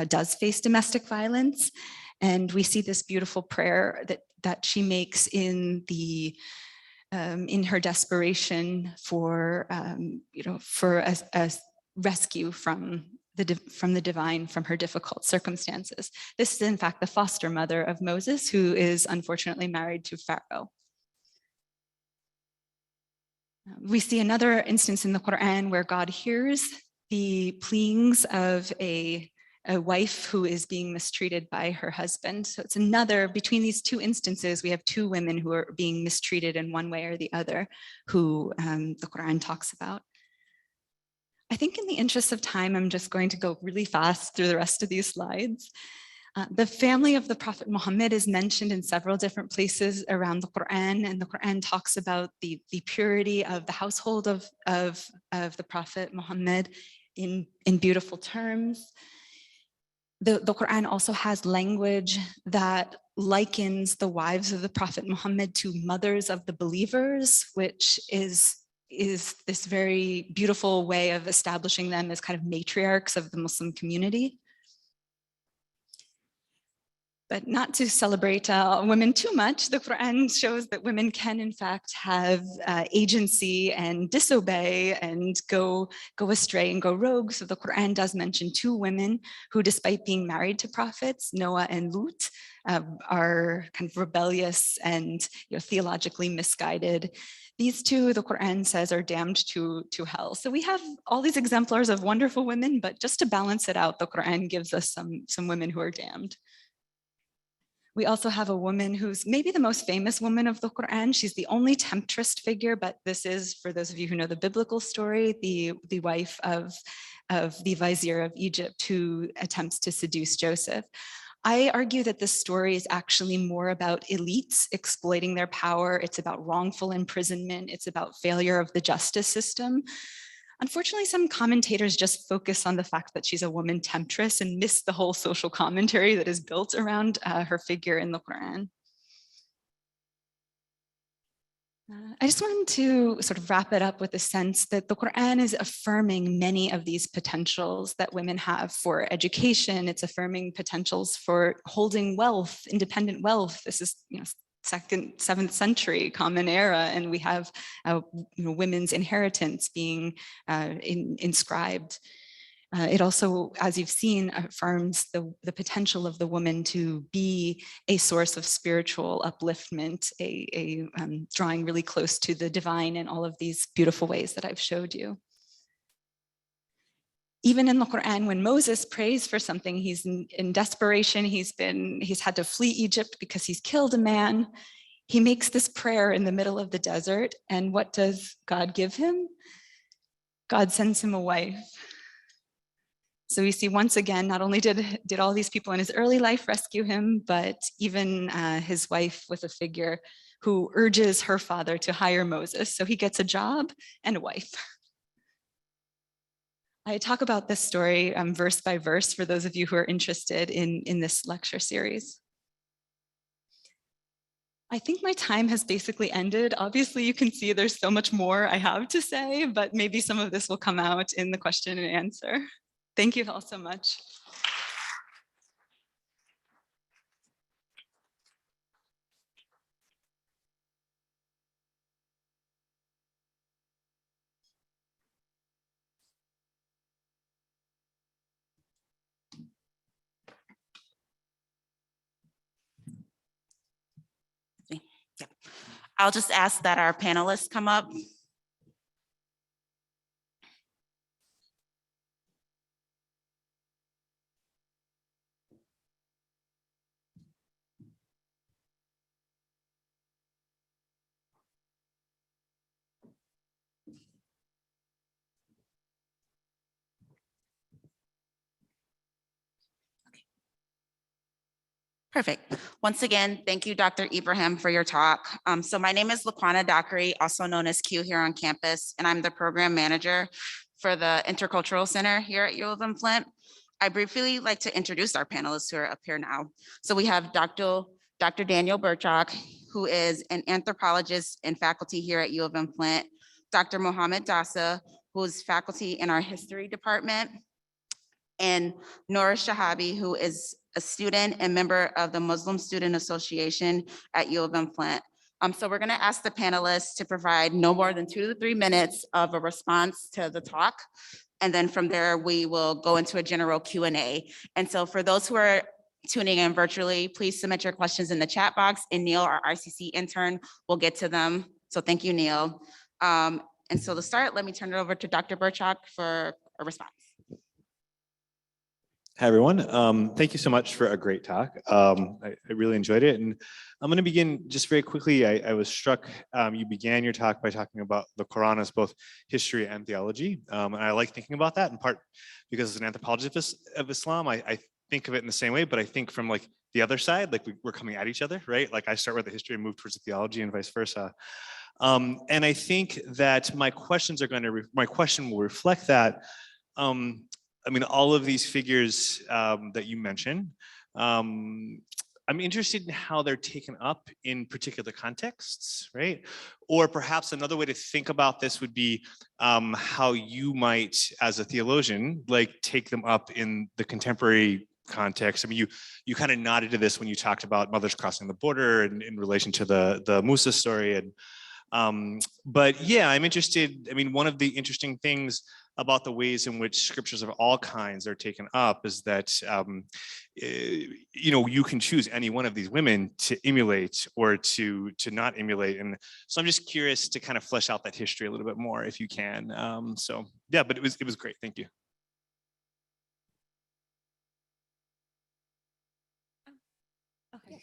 does face domestic violence. And we see this beautiful prayer that she makes in her desperation for a rescue from the divine, from her difficult circumstances. This is in fact the foster mother of Moses, who is unfortunately married to Pharaoh. We see another instance in the Quran where God hears the pleadings of a a wife who is being mistreated by her husband. So it's another, between these two instances, we have two women who are being mistreated in one way or the other, who the Quran talks about. I think in the interest of time, I'm just going to go really fast through the rest of these slides. The family of the Prophet Muhammad is mentioned in several different places around the Quran, and the Quran talks about the purity of the household of the Prophet Muhammad in beautiful terms. The Quran also has language that likens the wives of the Prophet Muhammad to mothers of the believers, which is this very beautiful way of establishing them as kind of matriarchs of the Muslim community. But not to celebrate women too much, the Quran shows that women can in fact have agency and disobey and go astray and go rogue. So the Quran does mention two women who, despite being married to prophets, Noah and Lut, are kind of rebellious and theologically misguided. These two, the Quran says, are damned to hell. So we have all these exemplars of wonderful women, but just to balance it out, the Quran gives us some women who are damned. We also have a woman who's maybe the most famous woman of the Quran. She's the only temptress figure, but this is, for those of you who know the biblical story, the wife of the vizier of Egypt who attempts to seduce Joseph. I argue that this story is actually more about elites exploiting their power. It's about wrongful imprisonment. It's about failure of the justice system. Unfortunately, some commentators just focus on the fact that she's a woman temptress and miss the whole social commentary that is built around her figure in the Quran. I just wanted to sort of wrap it up with a sense that the Quran is affirming many of these potentials that women have for education. It's affirming potentials for holding wealth, independent wealth. This is, 2nd, 7th century common era, and we have women's inheritance being inscribed. It also, as you've seen, affirms the potential of the woman to be a source of spiritual upliftment, drawing really close to the divine in all of these beautiful ways that I've showed you. Even in the Quran, when Moses prays for something, he's in desperation, he's had to flee Egypt because he's killed a man. He makes this prayer in the middle of the desert, and what does God give him? God sends him a wife. So we see once again, not only did all these people in his early life rescue him, but even his wife was a figure who urges her father to hire Moses. So he gets a job and a wife. I talk about this story verse by verse for those of you who are interested in this lecture series. I think my time has basically ended. Obviously, you can see there's so much more I have to say, but maybe some of this will come out in the question and answer. Thank you all so much. Yeah. I'll just ask that our panelists come up. Perfect. Once again, thank you, Dr. Ibrahim, for your talk. So my name is Laquana Dockery, also known as Q here on campus, and I'm the program manager for the Intercultural Center here at U of M Flint. I briefly like to introduce our panelists who are up here now. So we have Dr. Daniel Burchak, who is an anthropologist and faculty here at U of M Flint, Dr. Mohammed Dasa, who is faculty in our history department, and Noor Shahabi, who is a student and member of the Muslim Student Association at U of M Flint. So we're gonna ask the panelists to provide no more than 2 to 3 minutes of a response to the talk. And then from there, we will go into a general Q&A. And so for those who are tuning in virtually, please submit your questions in the chat box, and Neil, our RCC intern, will get to them. So thank you, Neil. And so to start, let me turn it over to Dr. Burchak for a response. Hi, everyone. Thank you so much for a great talk. I really enjoyed it. And I'm going to begin just very quickly. I was struck, you began your talk by talking about the Quran as both history and theology. And I like thinking about that in part because as an anthropologist of Islam, I think of it in the same way, but I think from like the other side, like we're coming at each other, right? Like I start with the history and move towards the theology and vice versa. And I think that my question will reflect that. I mean, all of these figures that you mentioned, I'm interested in how they're taken up in particular contexts, right? Or perhaps another way to think about this would be how you might, as a theologian, like take them up in the contemporary context. I mean, you kind of nodded to this when you talked about mothers crossing the border and in relation to the Musa story. And but yeah, I'm interested. I mean, one of the interesting things about the ways in which scriptures of all kinds are taken up is that, you know, you can choose any one of these women to emulate or to not emulate. And so I'm just curious to kind of flesh out that history a little bit more if you can. So yeah, but it was great. Thank you. Okay.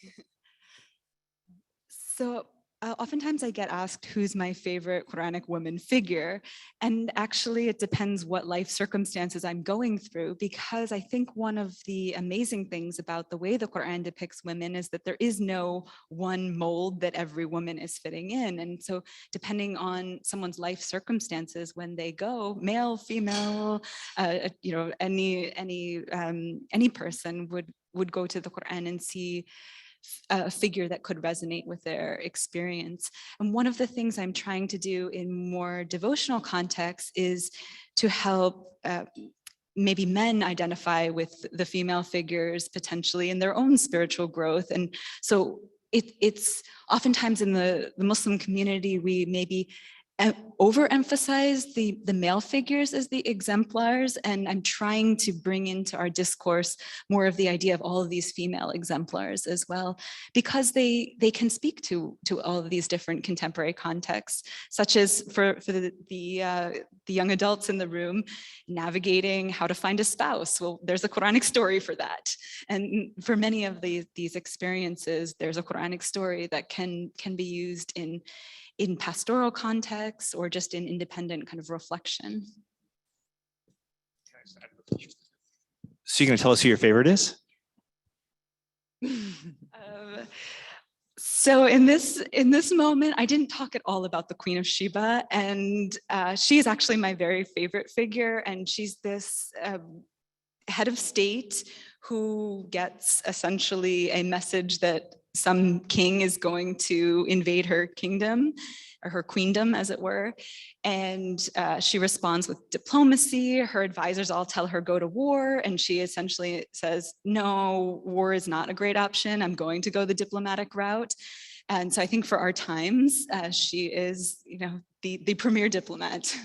So oftentimes I get asked who's my favorite Quranic woman figure, and actually it depends what life circumstances I'm going through, because I think one of the amazing things about the way the Quran depicts women is that there is no one mold that every woman is fitting in. And so depending on someone's life circumstances when they go, male, female, you know, any person would go to the Quran and see a figure that could resonate with their experience. And one of the things I'm trying to do in more devotional contexts is to help maybe men identify with the female figures potentially in their own spiritual growth. And so it's oftentimes in the Muslim community, we maybe overemphasize the male figures as the exemplars, and I'm trying to bring into our discourse more of the idea of all of these female exemplars as well, because they can speak to all of these different contemporary contexts, such as for the young adults in the room, navigating how to find a spouse. Well, there's a Quranic story for that, and for many of these experiences, there's a Quranic story that can be used in pastoral contexts or just in independent kind of reflection. So you're going to tell us who your favorite is? So in this moment, I didn't talk at all about the Queen of Sheba, and she is actually my very favorite figure, and she's this head of state who gets essentially a message that some king is going to invade her kingdom, or her queendom, as it were. And she responds with diplomacy. Her advisors all tell her go to war, and she essentially says, no, war is not a great option. I'm going to go the diplomatic route. And so I think for our times, she is, you know, the premier diplomat.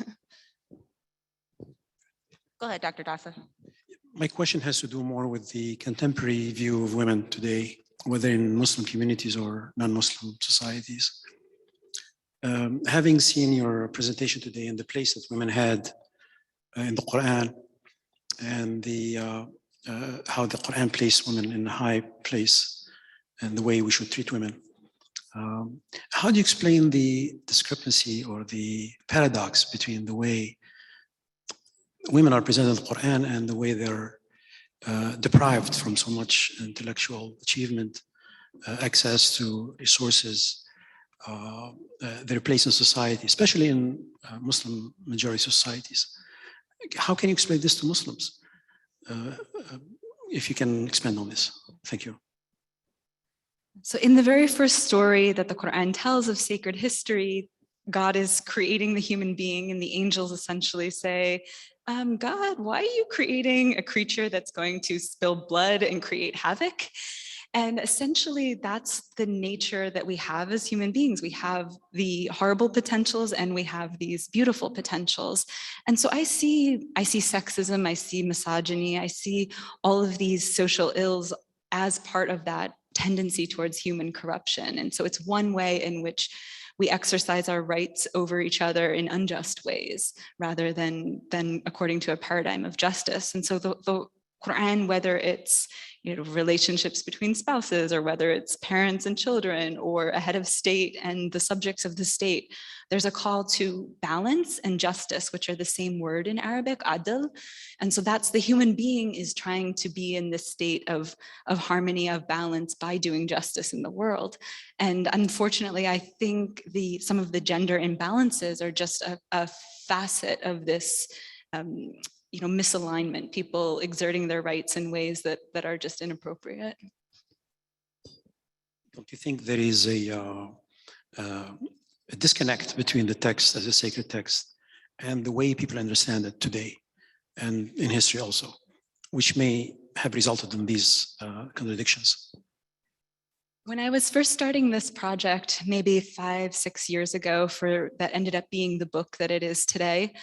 Go ahead, Dr. Dasa. My question has to do more with the contemporary view of women today, whether in Muslim communities or non-Muslim societies. Having seen your presentation today and the place that women had in the Quran, and how the Quran placed women in a high place and the way we should treat women, how do you explain the discrepancy or the paradox between the way women are presented in the Quran and the way they're deprived from so much intellectual achievement, access to resources, their place in society, especially in Muslim majority societies? How can you explain this to Muslims? If you can expand on this. Thank you. So in the very first story that the Quran tells of sacred history, God is creating the human being, and the angels essentially say, God, why are you creating a creature that's going to spill blood and create havoc? And essentially, that's the nature that we have as human beings. We have the horrible potentials and we have these beautiful potentials. And so I see sexism, I see misogyny, I see all of these social ills as part of that tendency towards human corruption. And so it's one way in which we exercise our rights over each other in unjust ways, rather than according to a paradigm of justice. And so the Qur'an, whether it's relationships between spouses, or whether it's parents and children, or a head of state and the subjects of the state, there's a call to balance and justice, which are the same word in Arabic, adl. And so that's the human being is trying to be in this state of harmony, of balance, by doing justice in the world. And unfortunately, I think some of the gender imbalances are just a facet of this misalignment, people exerting their rights in ways that are just inappropriate. Don't you think there is a disconnect between the text as a sacred text and the way people understand it today and in history also, which may have resulted in these contradictions? When I was first starting this project, maybe 5-6 years ago, that ended up being the book that it is today,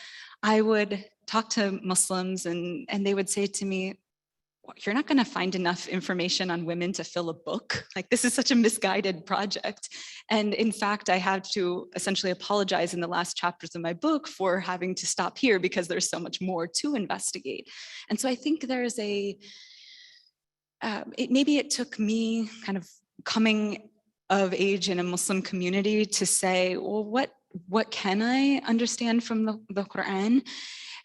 I would talk to Muslims and they would say to me, you're not going to find enough information on women to fill a book. Like, this is such a misguided project. And in fact, I had to essentially apologize in the last chapters of my book for having to stop here because there's so much more to investigate. And so I think there's maybe it took me kind of coming of age in a Muslim community to say, well, what can I understand from the Qur'an?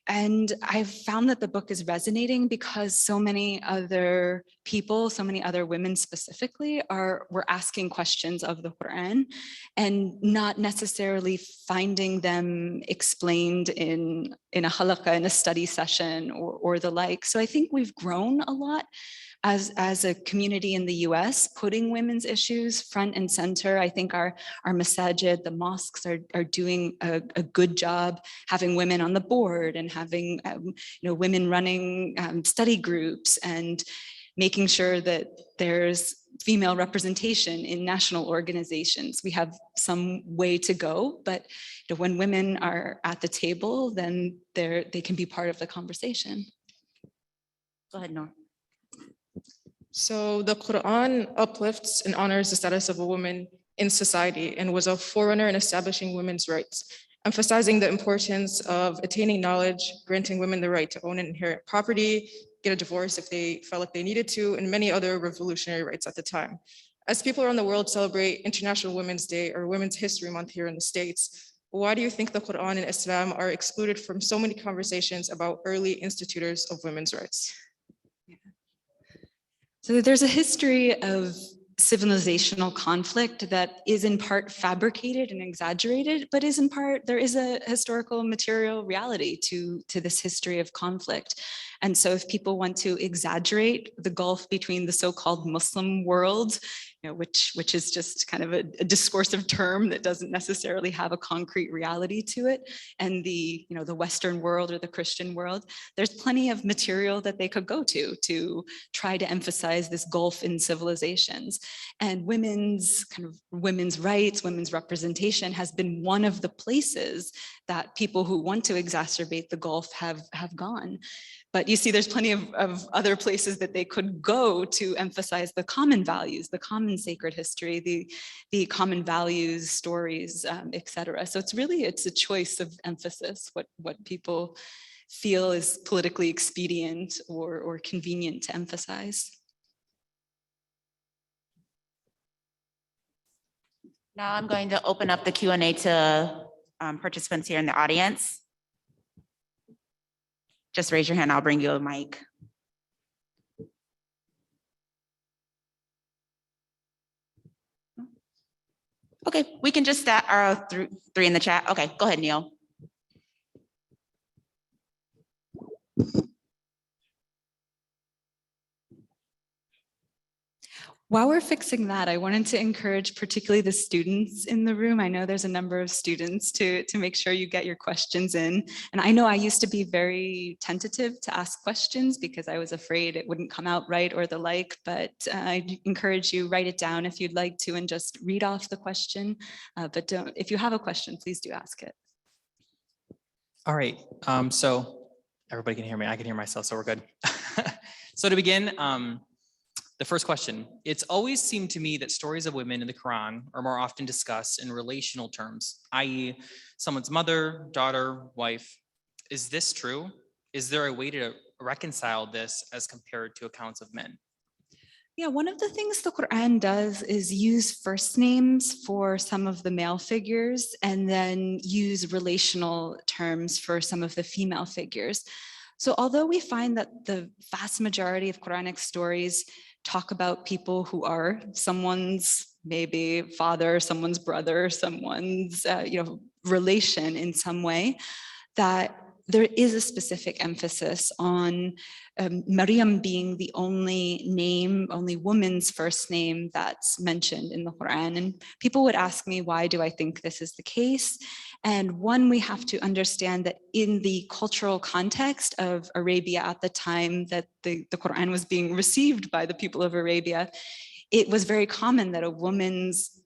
And I've found that the book is resonating because so many other people, so many other women specifically, were asking questions of the Qur'an and not necessarily finding them explained in a halaqah, in a study session or the like. So I think we've grown a lot as a community in the US, putting women's issues front and center. I think our masajid, the mosques are doing a good job having women on the board and having women running study groups and making sure that there's female representation in national organizations. We have some way to go, but when women are at the table, then they can be part of the conversation. Go ahead, Noor. So the Quran uplifts and honors the status of a woman in society and was a forerunner in establishing women's rights, emphasizing the importance of attaining knowledge, granting women the right to own and inherit property, get a divorce if they felt like they needed to, and many other revolutionary rights at the time. As people around the world celebrate International Women's Day or Women's History Month here in the States, why do you think the Quran and Islam are excluded from so many conversations about early institutors of women's rights? So there's a history of civilizational conflict that is in part fabricated and exaggerated, but is in part, there is a historical material reality to this history of conflict. And so if people want to exaggerate the gulf between the so-called Muslim world, which is just kind of a discursive term that doesn't necessarily have a concrete reality to it, and the Western world or the Christian world, there's plenty of material that they could go to try to emphasize this gulf in civilizations. And women's rights, women's representation has been one of the places that people who want to exacerbate the gulf have gone. But you see, there's plenty of other places that they could go to emphasize the common values, the common sacred history, the common values, stories, etc. So it's a choice of emphasis, what people feel is politically expedient or convenient to emphasize. Now I'm going to open up the Q&A to participants here in the audience. Just raise your hand, I'll bring you a mic. Okay, we can just start our three in the chat. Okay, go ahead, Neil. While we're fixing that, I wanted to encourage particularly the students in the room. I know there's a number of students to make sure you get your questions in. And I know I used to be very tentative to ask questions because I was afraid it wouldn't come out right or the like, but I encourage you, write it down if you'd like to and just read off the question. But if you have a question, please do ask it. All right, so everybody can hear me. I can hear myself, so we're good. So to begin, the first question, it's always seemed to me that stories of women in the Quran are more often discussed in relational terms, i.e. someone's mother, daughter, wife. Is this true? Is there a way to reconcile this as compared to accounts of men? Yeah, one of the things the Quran does is use first names for some of the male figures and then use relational terms for some of the female figures. So although we find that the vast majority of Quranic stories talk about people who are someone's maybe father, someone's brother, someone's relation in some way, that there is a specific emphasis on Maryam being the only woman's first name that's mentioned in the Quran. And people would ask me, why do I think this is the case? And one, we have to understand that in the cultural context of Arabia at the time that the Quran was being received by the people of Arabia, it was very common that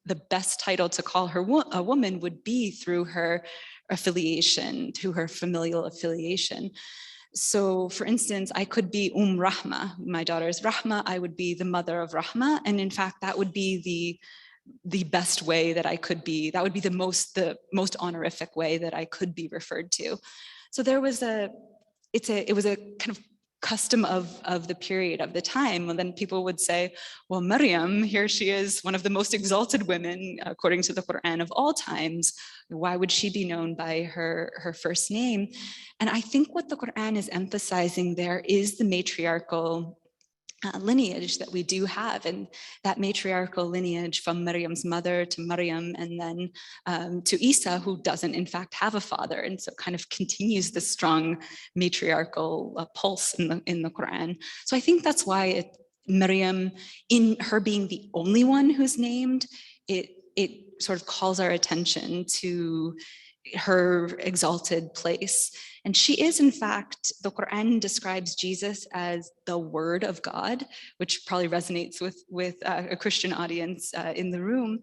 the best title to call her a woman would be through her affiliation, to her familial affiliation. So for instance, I could be Rahma, my daughter is Rahma, I would be the mother of Rahma. And in fact, that would be the best way that I could be, that would be the most honorific way that I could be referred to. So it was a kind of custom of the period of the time. And then people would say, well, Maryam, here she is, one of the most exalted women, according to the Quran of all times. Why would she be known by her first name? And I think what the Quran is emphasizing there is the matriarchal lineage that we do have, and that matriarchal lineage from Maryam's mother to Maryam and then to Isa, who doesn't in fact have a father, and so kind of continues the strong matriarchal pulse in the Quran. So I think that's why Maryam, in her being the only one who's named, it sort of calls our attention to her exalted place. And she is, in fact, the Quran describes Jesus as the Word of God, which probably resonates with a Christian audience in the room.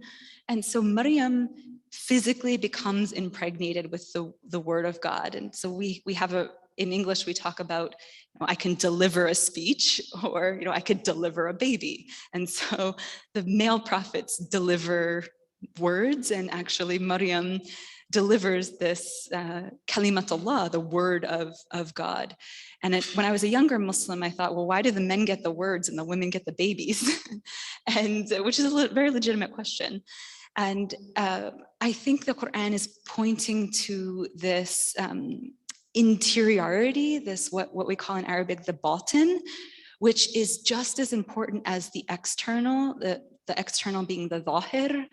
And so Maryam physically becomes impregnated with the Word of God. And so we have in English, we talk about, I can deliver a speech, or I could deliver a baby. And so the male prophets deliver words, and actually Maryam delivers this kalimatullah, the word of God. And when I was a younger Muslim, I thought, well, why do the men get the words and the women get the babies? And which is a very legitimate question. And I think the Quran is pointing to this interiority, this what we call in Arabic the batin, which is just as important as the external, the external being the zahir.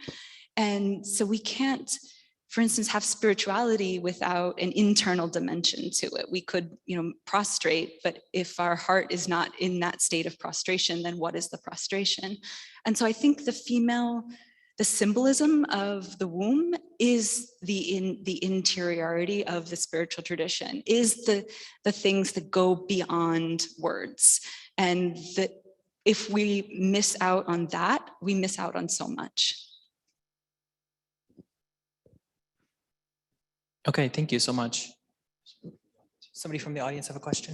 And so we can't, for instance, have spirituality without an internal dimension to it. We could, prostrate, but if our heart is not in that state of prostration, then what is the prostration? And so I think the symbolism of the womb is the interiority of the spiritual tradition, is the things that go beyond words. And that if we miss out on that, we miss out on so much. Okay, thank you so much. Somebody from the audience have a question?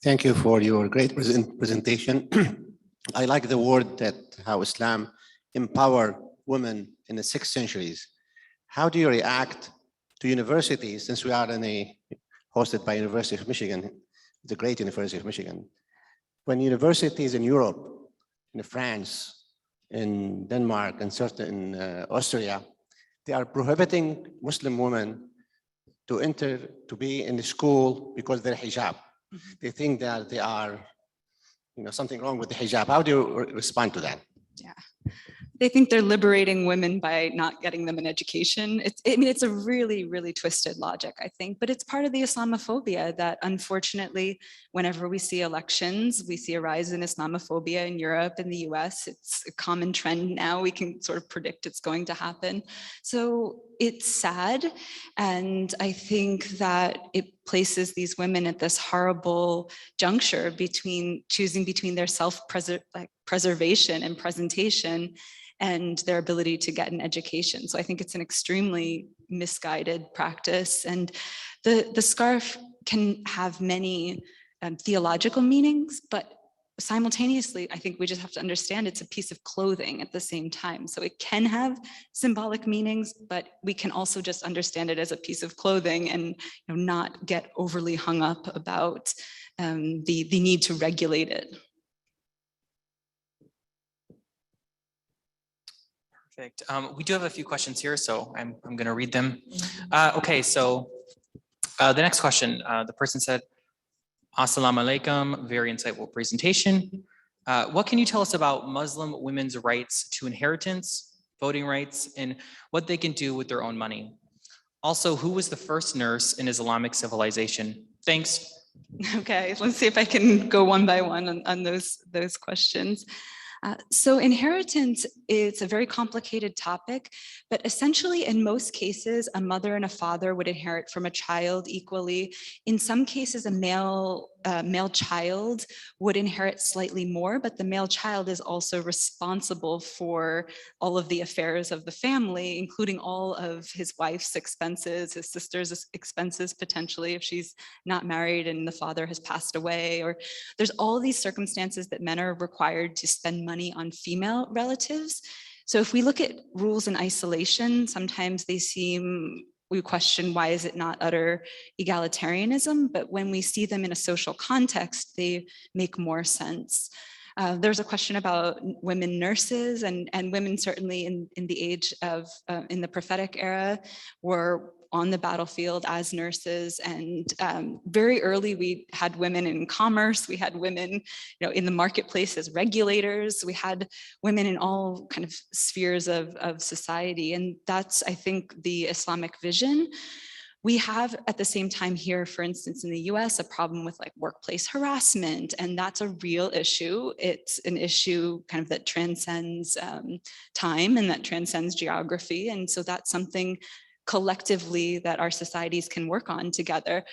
Thank you for your great presentation. I like the word that how Islam empowered women in the 6th centuries. How do you react to universities, since we are hosted by University of Michigan, the great University of Michigan, when universities in Europe, in France, in Denmark, and certain in Austria, they are prohibiting Muslim women to be in the school because of their hijab. Mm-hmm. They think that they are, something wrong with the hijab. How do you respond to that? Yeah. They think they're liberating women by not getting them an education. It's a really, really twisted logic, I think, but it's part of the Islamophobia that unfortunately, whenever we see elections, we see a rise in Islamophobia in Europe and the US. It's a common trend now. We can sort of predict it's going to happen. So it's sad. And I think that it places these women at this horrible juncture choosing between their self-preservation and presentation and their ability to get an education. So I think it's an extremely misguided practice. And the scarf can have many theological meanings, but simultaneously, I think we just have to understand it's a piece of clothing at the same time. So it can have symbolic meanings, but we can also just understand it as a piece of clothing and not get overly hung up about the need to regulate it. Perfect. We do have a few questions here, so I'm going to read them. Okay, so the next question, the person said, Assalamu alaikum, very insightful presentation. What can you tell us about Muslim women's rights to inheritance, voting rights, and what they can do with their own money? Also, who was the first nurse in Islamic civilization? Thanks. Okay, let's see if I can go one by one on those questions. So inheritance is a very complicated topic, but essentially in most cases, a mother and a father would inherit from a child equally. In some cases, a male child would inherit slightly more, but the male child is also responsible for all of the affairs of the family, including all of his wife's expenses, his sister's expenses, potentially if she's not married and the father has passed away, or there's all these circumstances that men are required to spend money on female relatives. So if we look at rules in isolation, sometimes we question why is it not utter egalitarianism, but when we see them in a social context, they make more sense. There's a question about women nurses, and women certainly in the age of, in the prophetic era, were on the battlefield as nurses. And very early, we had women in commerce. We had women, in the marketplace as regulators. We had women in all kind of spheres of society. And that's, I think, the Islamic vision. We have at the same time here, for instance, in the US, a problem with like workplace harassment, and that's a real issue. It's an issue kind of that transcends time and that transcends geography. And so that's something collectively that our societies can work on together.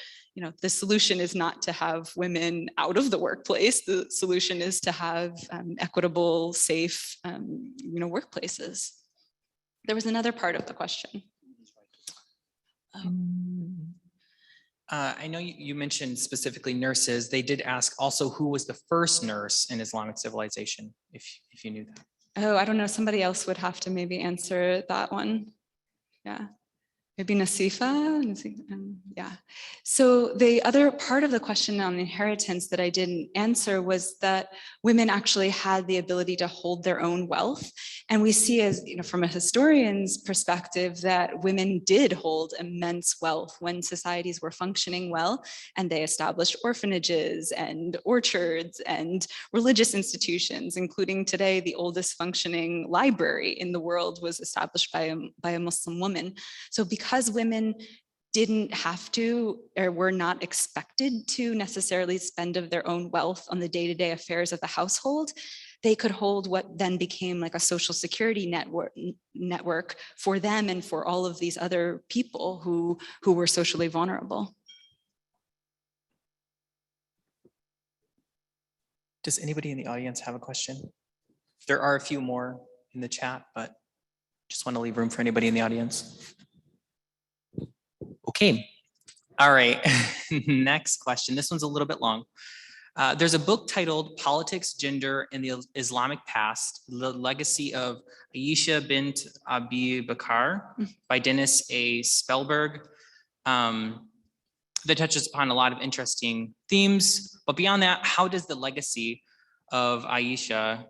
The solution is not to have women out of the workplace. The solution is to have equitable, safe, workplaces. There was another part of the question. I know you mentioned specifically nurses. They did ask also who was the first nurse in Islamic civilization, if you knew that. Oh, I don't know. Somebody else would have to maybe answer that one. Yeah. Maybe Nasifa? Yeah. So the other part of the question on inheritance that I didn't answer was that women actually had the ability to hold their own wealth. And we see, as from a historian's perspective, that women did hold immense wealth when societies were functioning well, and they established orphanages and orchards and religious institutions, including today, the oldest functioning library in the world was established by a Muslim woman. So because women didn't have to or were not expected to necessarily spend of their own wealth on the day-to-day affairs of the household, they could hold what then became like a social security network for them and for all of these other people who were socially vulnerable. Does anybody in the audience have a question? There are a few more in the chat, but just want to leave room for anybody in the audience. Okay, all right, next question. This one's a little bit long. There's a book titled Politics, Gender, and the Islamic Past, The Legacy of Aisha bint Abi Bakr by Dennis A. Spellberg, that touches upon a lot of interesting themes. But beyond that, how does the legacy of Aisha,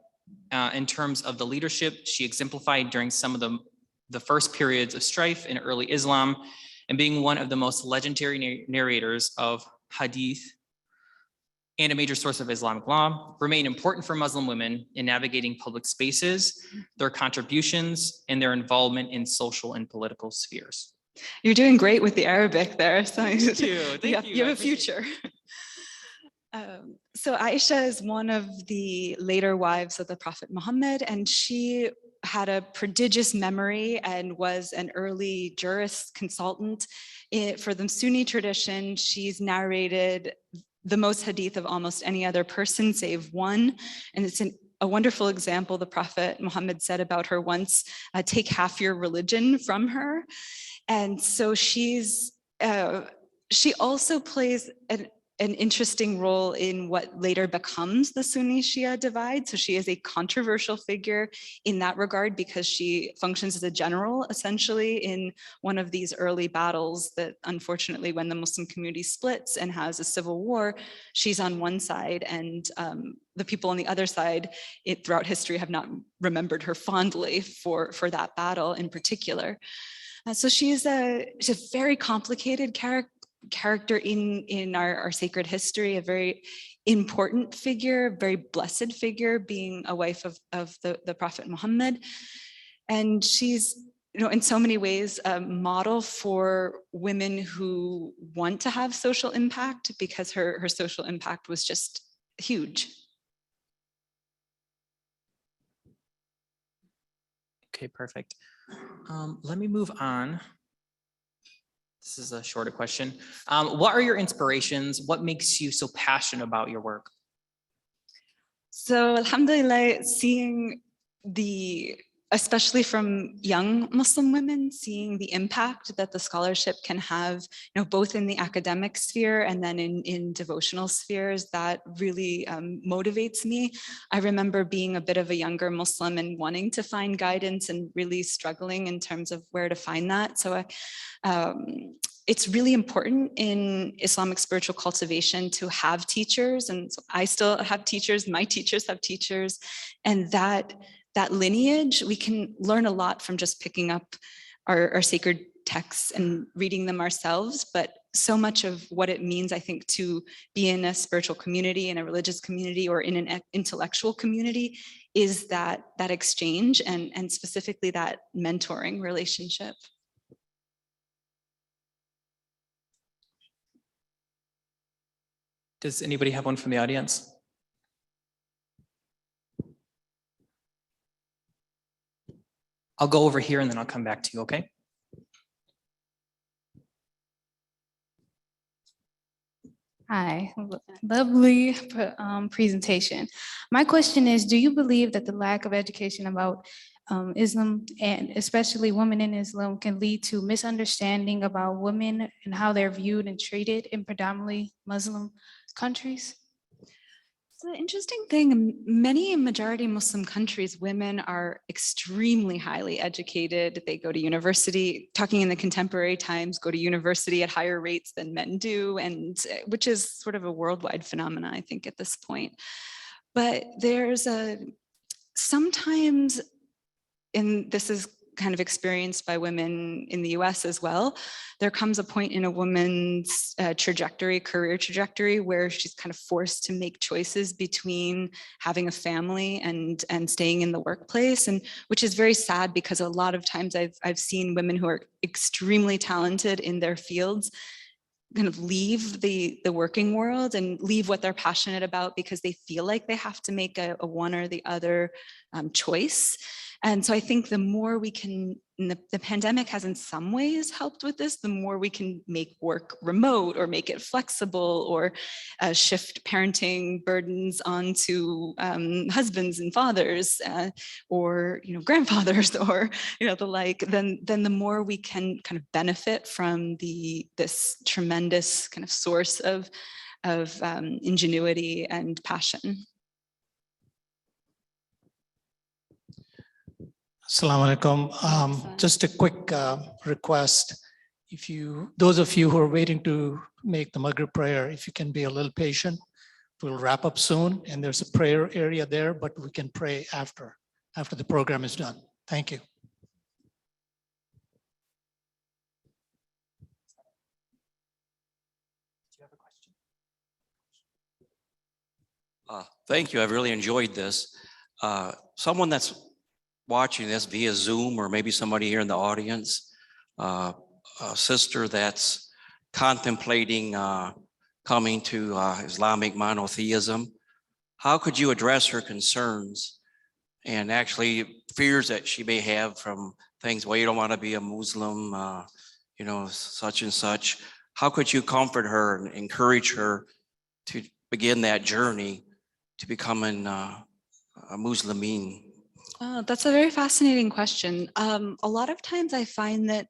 in terms of the leadership she exemplified during some of the first periods of strife in early Islam, and being one of the most legendary narrators of hadith and a major source of Islamic law, remain important for Muslim women in navigating public spaces, their contributions, and their involvement in social and political spheres? You're doing great with the Arabic there. So Thank you. Thank you. You have a future. So Aisha is one of the later wives of the Prophet Muhammad, and she had a prodigious memory and was an early jurist consultant. For the Sunni tradition, she's narrated the most hadith of almost any other person save one. And it's a wonderful example the Prophet Muhammad said about her once, take half your religion from her. And so she also plays an interesting role in what later becomes the Sunni Shia divide. So she is a controversial figure in that regard because she functions as a general essentially in one of these early battles that unfortunately when the Muslim community splits and has a civil war, she's on one side and the people on the other side throughout history have not remembered her fondly for that battle in particular. So she's a very complicated character in our sacred history, a very important figure, very blessed figure, being a wife of the Prophet Muhammad. And she's, in so many ways, a model for women who want to have social impact because her social impact was just huge. Okay, perfect. Let me move on. This is a shorter question. What are your inspirations? What makes you so passionate about your work? So alhamdulillah, seeing especially from young Muslim women, seeing the impact that the scholarship can have, both in the academic sphere and then in devotional spheres, that really motivates me. I remember being a bit of a younger Muslim and wanting to find guidance and really struggling in terms of where to find that. So it's really important in Islamic spiritual cultivation to have teachers. And so I still have teachers, my teachers have teachers, and that lineage, we can learn a lot from just picking up our sacred texts and reading them ourselves. But so much of what it means, I think, to be in a spiritual community, in a religious community, or in an intellectual community is that exchange and specifically that mentoring relationship. Does anybody have one from the audience? I'll go over here and then I'll come back to you, okay? Hi, lovely presentation. My question is, do you believe that the lack of education about Islam and especially women in Islam can lead to misunderstanding about women and how they're viewed and treated in predominantly Muslim countries? It's an interesting thing. Many majority Muslim countries, women are extremely highly educated. They go to university, talking in the contemporary times, go to university at higher rates than men do, and which is sort of a worldwide phenomenon, I think, at this point. But there's sometimes, and this is kind of experienced by women in the US as well, there comes a point in a woman's career trajectory, where she's kind of forced to make choices between having a family and staying in the workplace, and which is very sad because a lot of times I've seen women who are extremely talented in their fields kind of leave the working world and leave what they're passionate about because they feel like they have to make a one or the other choice. And so I think the more we can, the pandemic has in some ways helped with this, the more we can make work remote or make it flexible or shift parenting burdens onto husbands and fathers or grandfathers or the like, then the more we can kind of benefit from this tremendous kind of source of ingenuity and passion. Assalamu alaikum. Just a quick request. Those of you who are waiting to make the Maghrib prayer, if you can be a little patient, we'll wrap up soon. And there's a prayer area there, but we can pray after the program is done. Thank you. Thank you. I've really enjoyed this. Someone that's watching this via Zoom, or maybe somebody here in the audience, a sister that's contemplating coming to Islamic monotheism, how could you address her concerns and actually fears that she may have from things, well, you don't want to be a Muslim, such and such. How could you comfort her and encourage her to begin that journey to becoming a Muslimeen? Oh, that's a very fascinating question. A lot of times I find that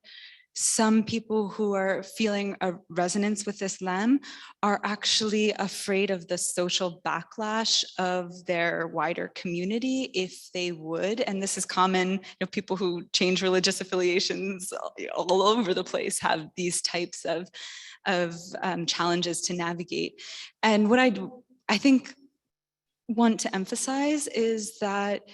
some people who are feeling a resonance with Islam are actually afraid of the social backlash of their wider community if they would. And this is common, people who change religious affiliations all over the place have these types of challenges to navigate. And what I think want to emphasize is that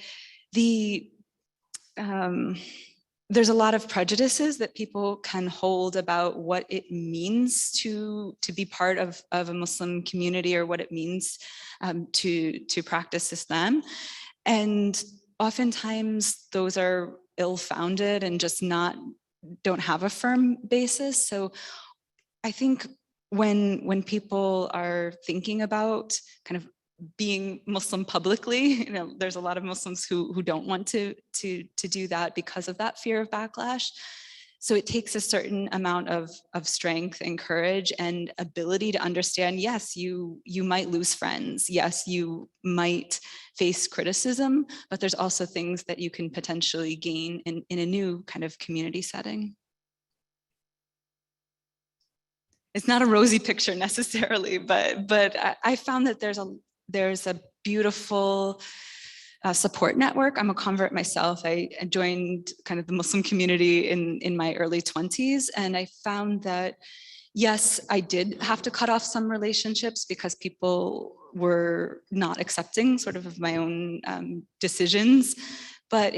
there's a lot of prejudices that people can hold about what it means to be part of a Muslim community or what it means to practice Islam. And oftentimes those are ill-founded and just don't have a firm basis. So I think when people are thinking about kind of being Muslim publicly, there's a lot of Muslims who don't want to do that because of that fear of backlash. So it takes a certain amount of strength and courage and ability to understand, yes, you might lose friends. Yes, you might face criticism, but there's also things that you can potentially gain in a new kind of community setting. It's not a rosy picture necessarily, but I found that there's a beautiful support network. I'm a convert myself. I joined kind of the Muslim community in my early 20s. And I found that, yes, I did have to cut off some relationships because people were not accepting sort of my own decisions. But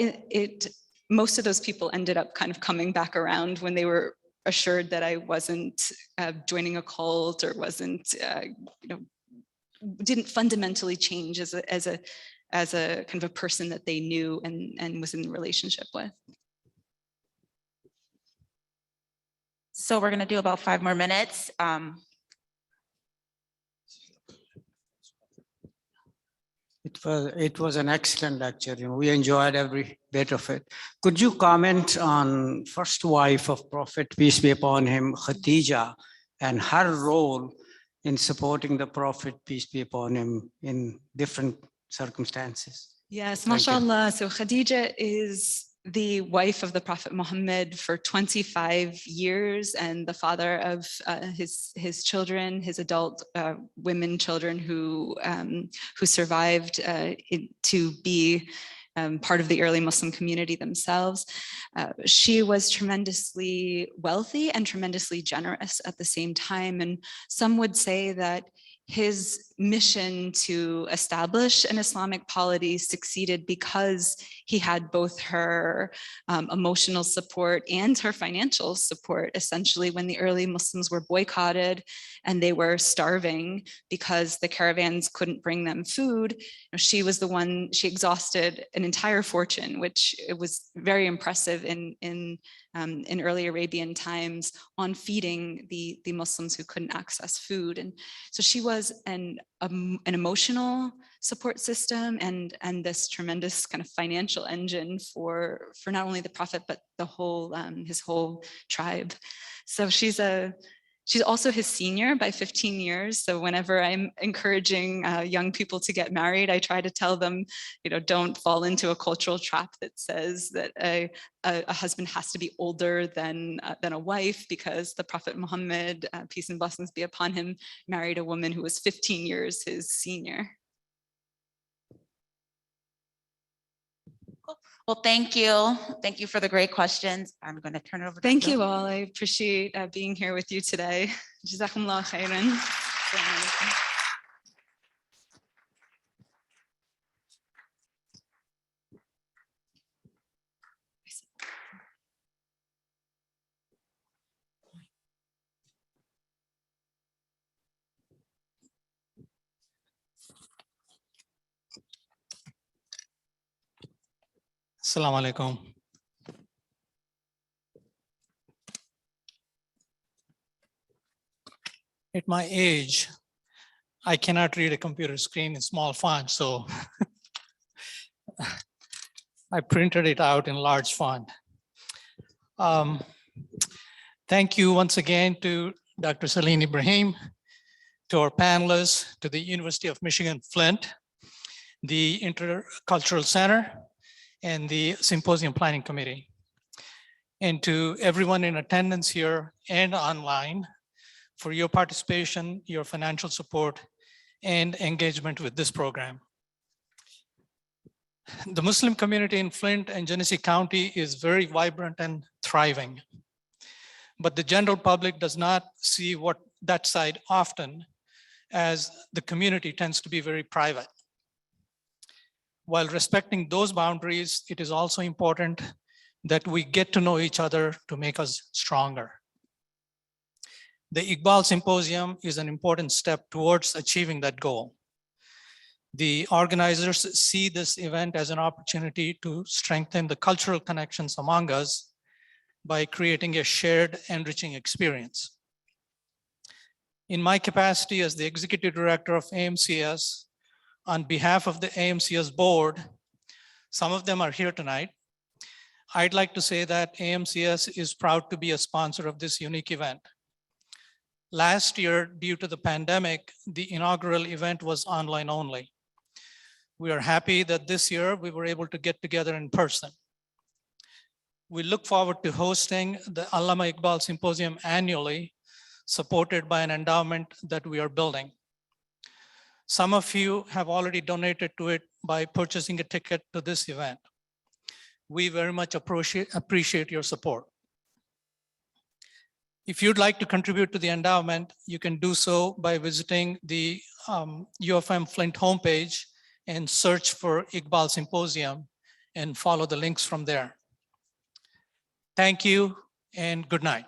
most of those people ended up kind of coming back around when they were assured that I wasn't joining a cult or wasn't, didn't fundamentally change as a kind of a person that they knew and was in a relationship with. So we're gonna do about 5 more minutes. It was an excellent lecture. We enjoyed every bit of it. Could you comment on first wife of Prophet, peace be upon him, Khadija, and her role in supporting the Prophet, peace be upon him, in different circumstances? Yes, Thank you. mashallah. So Khadija is the wife of the Prophet Muhammad for 25 years and the father of his children, his adult women children who survived to be part of the early Muslim community themselves. She was tremendously wealthy and tremendously generous at the same time. And some would say that his mission to establish an Islamic polity succeeded because he had both her emotional support and her financial support. Essentially, when the early Muslims were boycotted and they were starving because the caravans couldn't bring them food, she was the one, she exhausted an entire fortune, which it was very impressive in early Arabian times, on feeding the Muslims who couldn't access food. And so she was an emotional support system and this tremendous kind of financial engine for not only the Prophet, but the whole his whole tribe. So she's also his senior by 15 years. So whenever I'm encouraging young people to get married, I try to tell them, don't fall into a cultural trap that says that a husband has to be older than a wife, because the Prophet Muhammad, peace and blessings be upon him, married a woman who was 15 years his senior. Well, thank you. Thank you for the great questions. I'm going to turn it over to Thank you all. I appreciate being here with you today. Jazakumullah khairan. Assalamu alaikum. At my age, I cannot read a computer screen in small font, so I printed it out in large font. Thank you once again to Dr. Celine Ibrahim, to our panelists, to the University of Michigan-Flint, the Intercultural Center, and the Symposium Planning Committee. and to everyone in attendance here and online for your participation, your financial support, and engagement with this program. The Muslim community in Flint and Genesee County is very vibrant and thriving, but the general public does not see that side often, as the community tends to be very private. While respecting those boundaries, it is also important that we get to know each other to make us stronger. The Iqbal Symposium is an important step towards achieving that goal. The organizers see this event as an opportunity to strengthen the cultural connections among us by creating a shared, enriching experience. In my capacity as the Executive Director of AMCS, on behalf of the AMCS board, some of them are here tonight, I'd like to say that AMCS is proud to be a sponsor of this unique event. Last year, due to the pandemic, the inaugural event was online only. We are happy that this year we were able to get together in person. We look forward to hosting the Allama Iqbal Symposium annually, supported by an endowment that we are building. Some of you have already donated to it by purchasing a ticket to this event. We very much appreciate your support. If you'd like to contribute to the endowment, you can do so by visiting the UFM Flint homepage and search for Iqbal Symposium and follow the links from there. Thank you and good night.